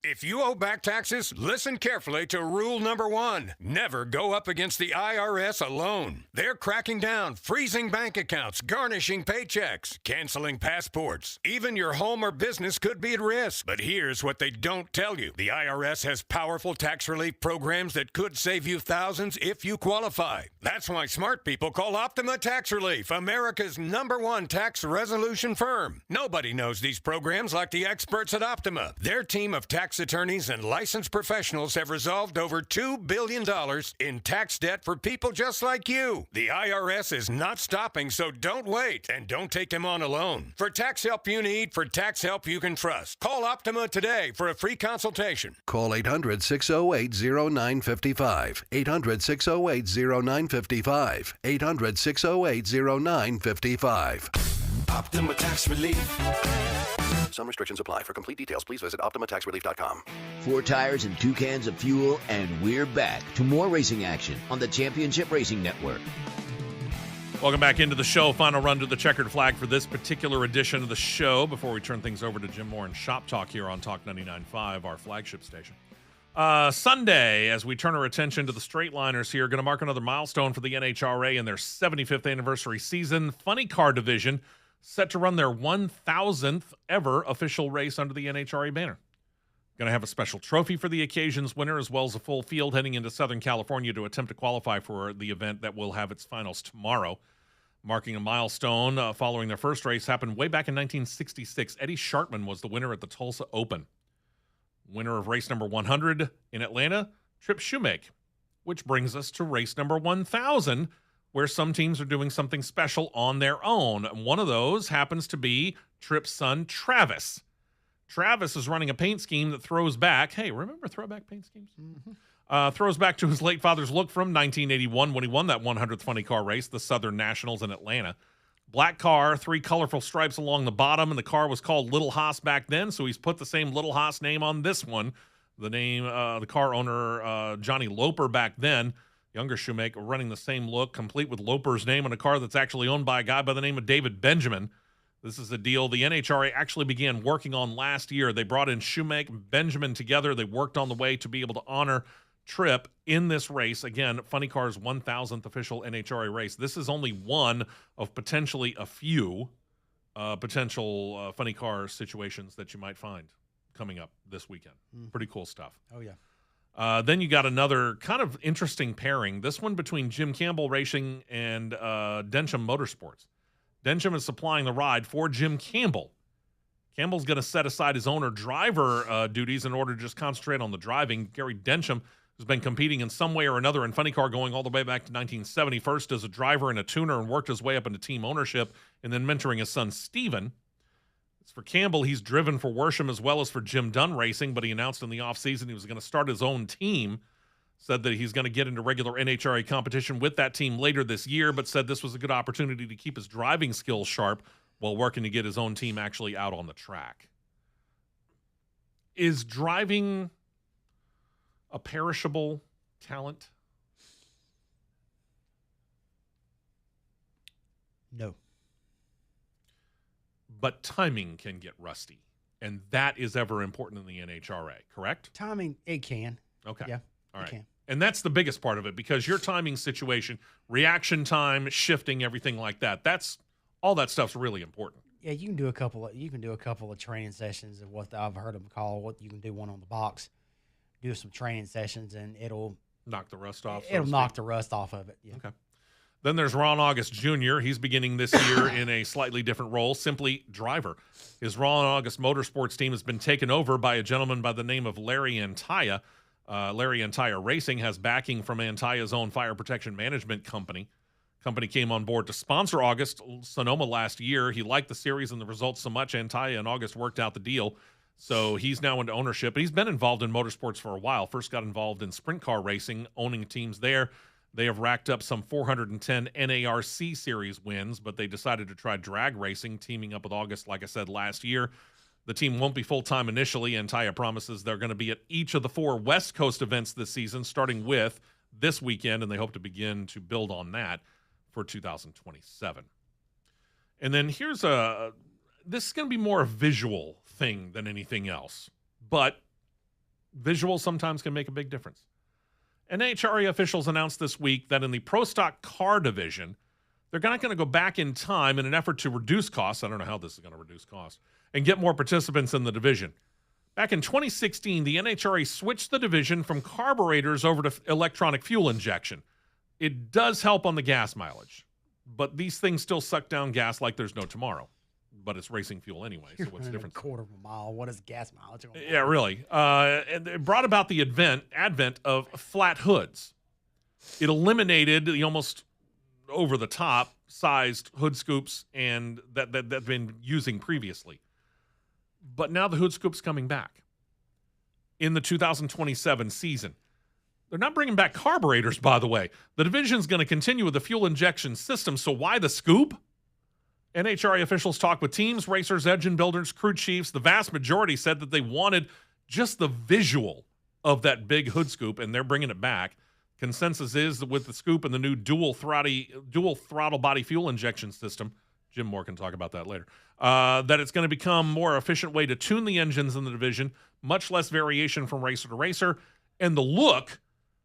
If you owe back taxes, listen carefully to rule number 1. Never go up against the IRS alone. They're cracking down, freezing bank accounts, garnishing paychecks, canceling passports. Even your home or business could be at risk. But here's what they don't tell you. The IRS has powerful tax relief programs that could save you thousands if you qualify. That's why smart people call Optima Tax Relief, America's #1 tax resolution firm. Nobody knows these programs like the experts at Optima. Their team of tax attorneys and licensed professionals have resolved over $2 billion in tax debt for people just like you. The IRS is not stopping, so don't wait and don't take them on alone. For tax help you need, for tax help you can trust, call Optima today for a free consultation. Call 800-608-0955. 800-608-0955. 800-608-0955. Optima Tax Relief. Some restrictions apply. For complete details, please visit OptimaTaxRelief.com. 4 tires and 2 cans of fuel, and we're back to more racing action on the Championship Racing Network. Welcome back into the show. Final run to the checkered flag for this particular edition of the show before we turn things over to Jim Moore and Shop Talk here on Talk 99.5, our flagship station. Sunday, as we turn our attention to the straight liners here, going to mark another milestone for the NHRA in their 75th anniversary season. Funny car division set to run their 1,000th ever official race under the NHRA banner. Going to have a special trophy for the occasion's winner, as well as a full field heading into Southern California to attempt to qualify for the event that will have its finals tomorrow. Marking a milestone following their first race happened way back in 1966. Eddie Shartman was the winner at the Tulsa Open. Winner of race number 100 in Atlanta, Trip Shoemake, which brings us to race number 1,000, where some teams are doing something special on their own. One of those happens to be Tripp's son, Travis. Travis is running a paint scheme that throws back. Hey, remember throwback paint schemes? Mm-hmm. Throws back to his late father's look from 1981 when he won that 100th funny car race, the Southern Nationals in Atlanta. Black car, 3 colorful stripes along the bottom, and the car was called Little Haas back then, so he's put the same Little Haas name on this one. The name, the car owner, Johnny Loper back then, younger Shoemaker, running the same look, complete with Loper's name on a car that's actually owned by a guy by the name of David Benjamin. This is a deal the NHRA actually began working on last year. They brought in Shoemaker, Benjamin together. They worked on the way to be able to honor Tripp in this race. Again, Funny Car's 1,000th official NHRA race. This is only one of potentially a few potential Funny Car situations that you might find coming up this weekend. Pretty cool stuff. Oh, yeah. Then you got another kind of interesting pairing. This one between Jim Campbell Racing and Densham Motorsports. Densham is supplying the ride for Jim Campbell. Campbell's going to set aside his owner-driver duties in order to just concentrate on the driving. Gary Densham has been competing in some way or another in Funny Car going all the way back to 1970, first as a driver and a tuner, and worked his way up into team ownership, and then mentoring his son, Steven. As for Campbell, he's driven for Worsham as well as for Jim Dunn Racing, but he announced in the offseason he was going to start his own team. Said that he's going to get into regular NHRA competition with that team later this year, but said this was a good opportunity to keep his driving skills sharp while working to get his own team actually out on the track. Is driving a perishable talent? No. But timing can get rusty, and that is ever important in the NHRA, correct? Timing, it can. Okay. Yeah, all right. it can. And that's the biggest part of it, because your timing situation, reaction time, shifting, everything like that, that's all that stuff's really important. Yeah, you can do a couple of training sessions of what I've heard them call. What you can do one on the box, do some training sessions, and it'll knock the rust off. It'll knock the rust off of it. Yeah. Okay. Then there's Ron August Jr. He's beginning this year in a slightly different role, simply driver. His Ron August Motorsports team has been taken over by a gentleman by the name of Larry Antaya. Larry Antaya Racing has backing from Antaya's own fire protection management company. Company came on board to sponsor August Sonoma last year. He liked the series and the results so much, Antaya and August worked out the deal. So he's now into ownership. He's been involved in motorsports for a while. First got involved in sprint car racing, owning teams there. They have racked up some 410 NARC series wins, but they decided to try drag racing, teaming up with August, like I said, last year. The team won't be full-time initially, and Taya promises they're going to be at each of the 4 West Coast events this season, starting with this weekend, and they hope to begin to build on that for 2027. And then here's this is going to be more a visual thing than anything else, but Visual sometimes can make a big difference. NHRA officials announced this week that in the Pro Stock car division, they're not going to go back in time in an effort to reduce costs. I don't know how this is going to reduce costs and get more participants in the division. Back in 2016, the NHRA switched the division from carburetors over to electronic fuel injection. It does help on the gas mileage, but these things still suck down gas like there's no tomorrow. But it's racing fuel anyway, so what's the difference? A quarter of a mile. What is gas mileage? Yeah, really. And it brought about the advent of flat hoods. It eliminated the almost over-the-top sized hood scoops and that they've been using previously. But now the hood scoop's coming back in the 2027 season. They're not bringing back carburetors, by the way. The division's going to continue with the fuel injection system, so why the scoop? NHRA officials talked with teams, racers, engine builders, crew chiefs. The vast majority said that they wanted just the visual of that big hood scoop, and they're bringing it back. Consensus is that with the scoop and the new dual throttle body fuel injection system, Jim Moore can talk about that later, that it's going to become a more efficient way to tune the engines in the division, much less variation from racer to racer, and the look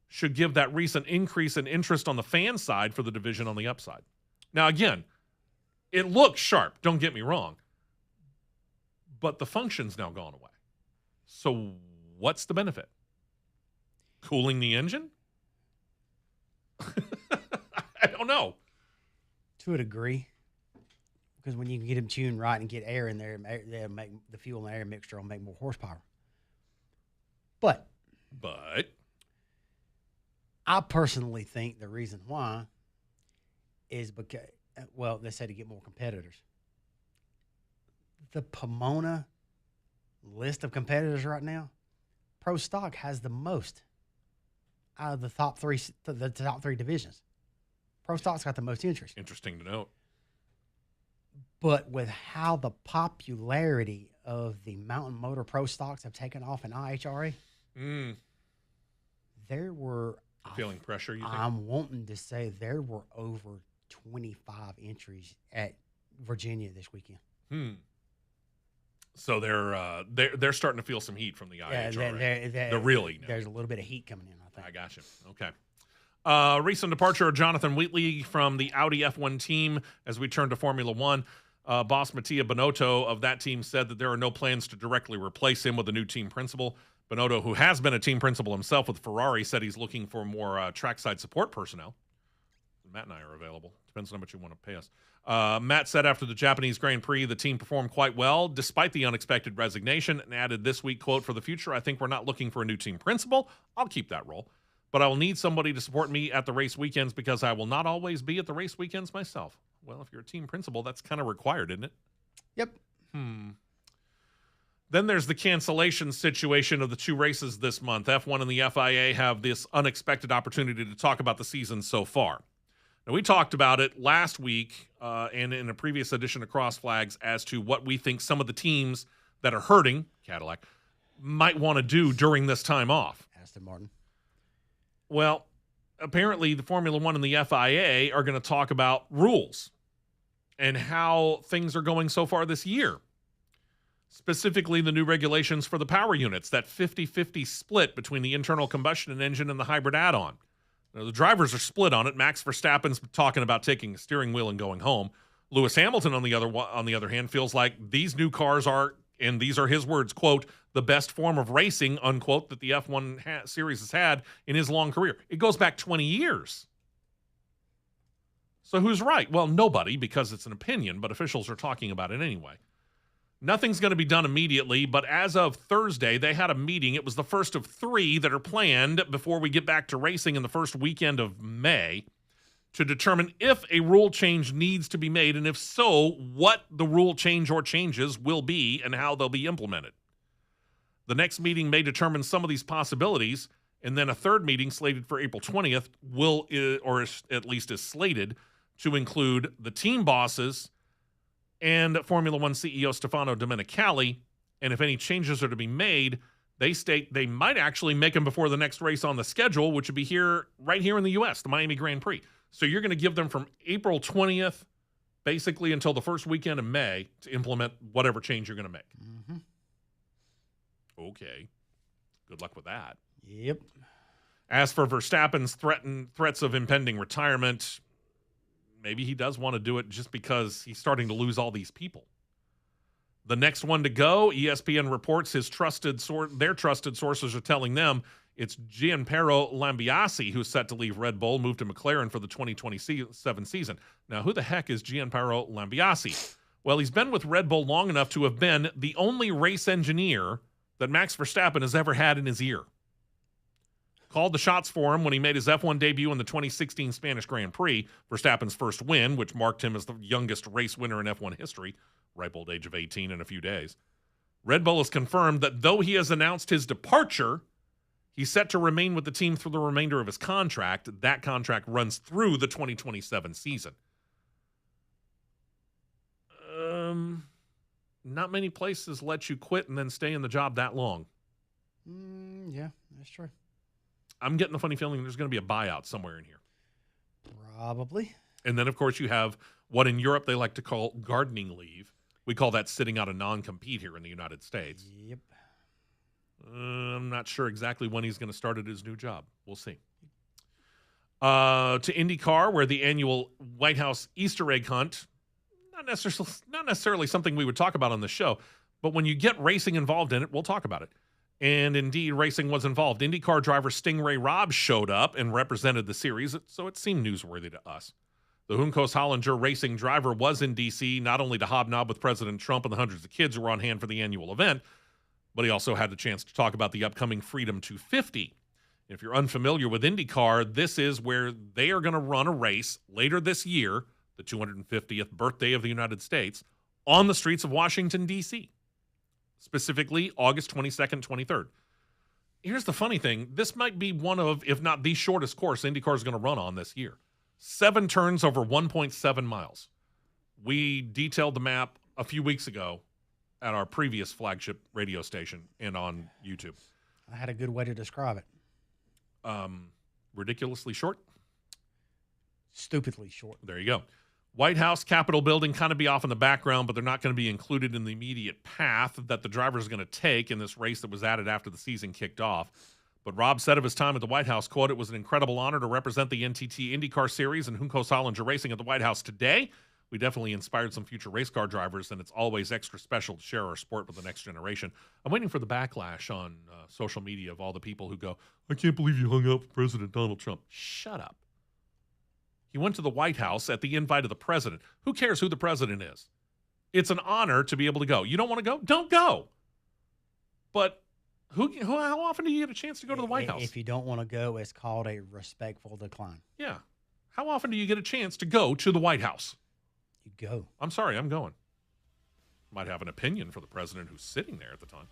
should give that recent increase in interest on the fan side for the division on the upside. Now, again, it looks sharp, don't get me wrong, but the function's now gone away. So what's the benefit? Cooling the engine? I don't know. To a degree. Because when you can get them tuned right and get air in there, they'll make the fuel and air mixture will make more horsepower. But I personally think the reason why is because, well, they say to get more competitors. The Pomona list of competitors right now, Pro Stock has the most out of the top three divisions. Pro Stock's got the most interest. Interesting to note. But with how the popularity of the Mountain Motor Pro Stocks have taken off in IHRA, there were... Feeling pressure, you think? I'm wanting to say there were over 25 entries at Virginia this weekend. So they're starting to feel some heat from the IHRA. They're really now. There's a little bit of heat coming in, I think. I got you. Okay. Recent departure of Jonathan Wheatley from the Audi F1 team as we turn to Formula One. Boss Mattia Binotto of that team said that there are no plans to directly replace him with a new team principal. Binotto, who has been a team principal himself with Ferrari, said he's looking for more trackside support personnel. Matt and I are available. Depends on how much you want to pay us. Matt said after the Japanese Grand Prix, the team performed quite well despite the unexpected resignation, and added this week, quote, "For the future, I think we're not looking for a new team principal. I'll keep that role. But I will need somebody to support me at the race weekends because I will not always be at the race weekends myself." Well, if you're a team principal, that's kind of required, isn't it? Yep. Then there's the cancellation situation of the two races this month. F1 and the FIA have this unexpected opportunity to talk about the season so far. Now, we talked about it last week and in a previous edition of Cross Flags as to what we think some of the teams that are hurting, Cadillac, might want to do during this time off. Aston Martin. Well, apparently the Formula One and the FIA are going to talk about rules and how things are going so far this year. Specifically, the new regulations for the power units, that 50-50 split between the internal combustion engine and the hybrid add-on. Now, the drivers are split on it. Max Verstappen's talking about taking a steering wheel and going home. Lewis Hamilton, on the other hand, feels like these new cars are, and these are his words, quote, "the best form of racing," unquote, that the F1 series has had in his long career. It goes back 20 years. So who's right? Well, nobody, because it's an opinion, but officials are talking about it anyway. Nothing's going to be done immediately, but as of Thursday, they had a meeting. It was the first of 3 that are planned before we get back to racing in the first weekend of May to determine if a rule change needs to be made, and if so, what the rule change or changes will be and how they'll be implemented. The next meeting may determine some of these possibilities, and then a third meeting slated for April 20th will, or at least is slated, to include the team bosses and Formula One CEO Stefano Domenicali. And if any changes are to be made, they state they might actually make them before the next race on the schedule, which would be right here in the U.S., the Miami Grand Prix. So you're going to give them from April 20th, basically until the first weekend of May, to implement whatever change you're going to make. Okay. Good luck with that. Yep. As for Verstappen's threats of impending retirement, maybe he does want to do it just because he's starting to lose all these people. The next one to go, ESPN reports their trusted sources are telling them it's Gianpiero Lambiase who's set to leave Red Bull, move to McLaren for the 2027 season. Now, who the heck is Gianpiero Lambiase? Well, he's been with Red Bull long enough to have been the only race engineer that Max Verstappen has ever had in his ear. Called the shots for him when he made his F1 debut in the 2016 Spanish Grand Prix, Verstappen's first win, which marked him as the youngest race winner in F1 history, ripe old age of 18 in a few days. Red Bull has confirmed that though he has announced his departure, he's set to remain with the team through the remainder of his contract. That contract runs through the 2027 season. Not many places let you quit and then stay in the job that long. Yeah, that's true. I'm getting the funny feeling there's going to be a buyout somewhere in here. Probably. And then, of course, you have what in Europe they like to call gardening leave. We call that sitting out a non-compete here in the United States. Yep. I'm not sure exactly when he's going to start at his new job. We'll see. To IndyCar, where the annual White House Easter egg hunt, not necessarily something we would talk about on the show, but when you get racing involved in it, we'll talk about it. And indeed, racing was involved. IndyCar driver Stingray Robb showed up and represented the series, so it seemed newsworthy to us. The Juncos Hollinger racing driver was in D.C. not only to hobnob with President Trump and the hundreds of kids who were on hand for the annual event, but he also had the chance to talk about the upcoming Freedom 250. If you're unfamiliar with IndyCar, this is where they are going to run a race later this year, the 250th birthday of the United States, on the streets of Washington, D.C., specifically August 22nd, 23rd. Here's the funny thing. This might be one of, if not the shortest course IndyCar is going to run on this year. 7 turns over 1.7 miles. We detailed the map a few weeks ago at our previous flagship radio station and on YouTube. I had a good way to describe it. Ridiculously short? Stupidly short. There you go. White House, Capitol building kind of be off in the background, but they're not going to be included in the immediate path that the driver is going to take in this race that was added after the season kicked off. But Rob said of his time at the White House, quote, "It was an incredible honor to represent the NTT IndyCar Series and Juncos Hollinger Racing at the White House today. We definitely inspired some future race car drivers, and it's always extra special to share our sport with the next generation." I'm waiting for the backlash on social media of all the people who go, "I can't believe you hung out with President Donald Trump." Shut up. He went to the White House at the invite of the president. Who cares who the president is? It's an honor to be able to go. You don't want to go? Don't go. But how often do you get a chance to go to the White House? If you don't want to go, it's called a respectful decline. Yeah. How often do you get a chance to go to the White House? You go. I'm sorry, I'm going. Might have an opinion for the president who's sitting there at the time.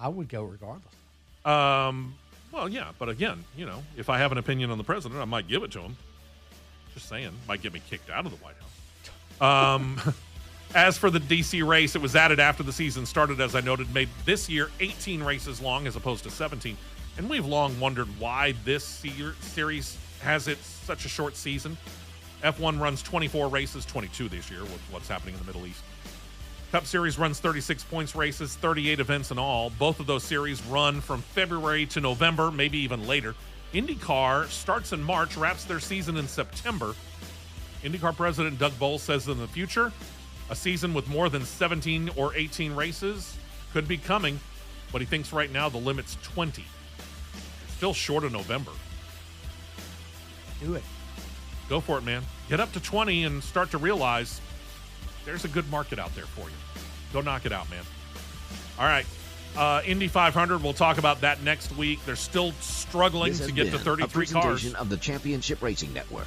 I would go regardless. Well, yeah, but again, if I have an opinion on the president, I might give it to him. Just saying, might get me kicked out of the White House. As for the D.C. race, it was added after the season started, as I noted, made this year 18 races long as opposed to 17. And we've long wondered why this series has such a short season. F1 runs 24 races, 22 this year with what's happening in the Middle East. Cup Series runs 36 points races, 38 events in all. Both of those series run from February to November, maybe even later. IndyCar starts in March, wraps their season in September. IndyCar president Doug Boles says in the future, a season with more than 17 or 18 races could be coming, but he thinks right now the limit's 20. Still short of November. Do it. Go for it, man. Get up to 20 and start to realize there's a good market out there for you. Go knock it out, man. All right. Indy 500, we'll talk about that next week. They're still struggling to get to 33 a cars. presentation of the Championship Racing Network.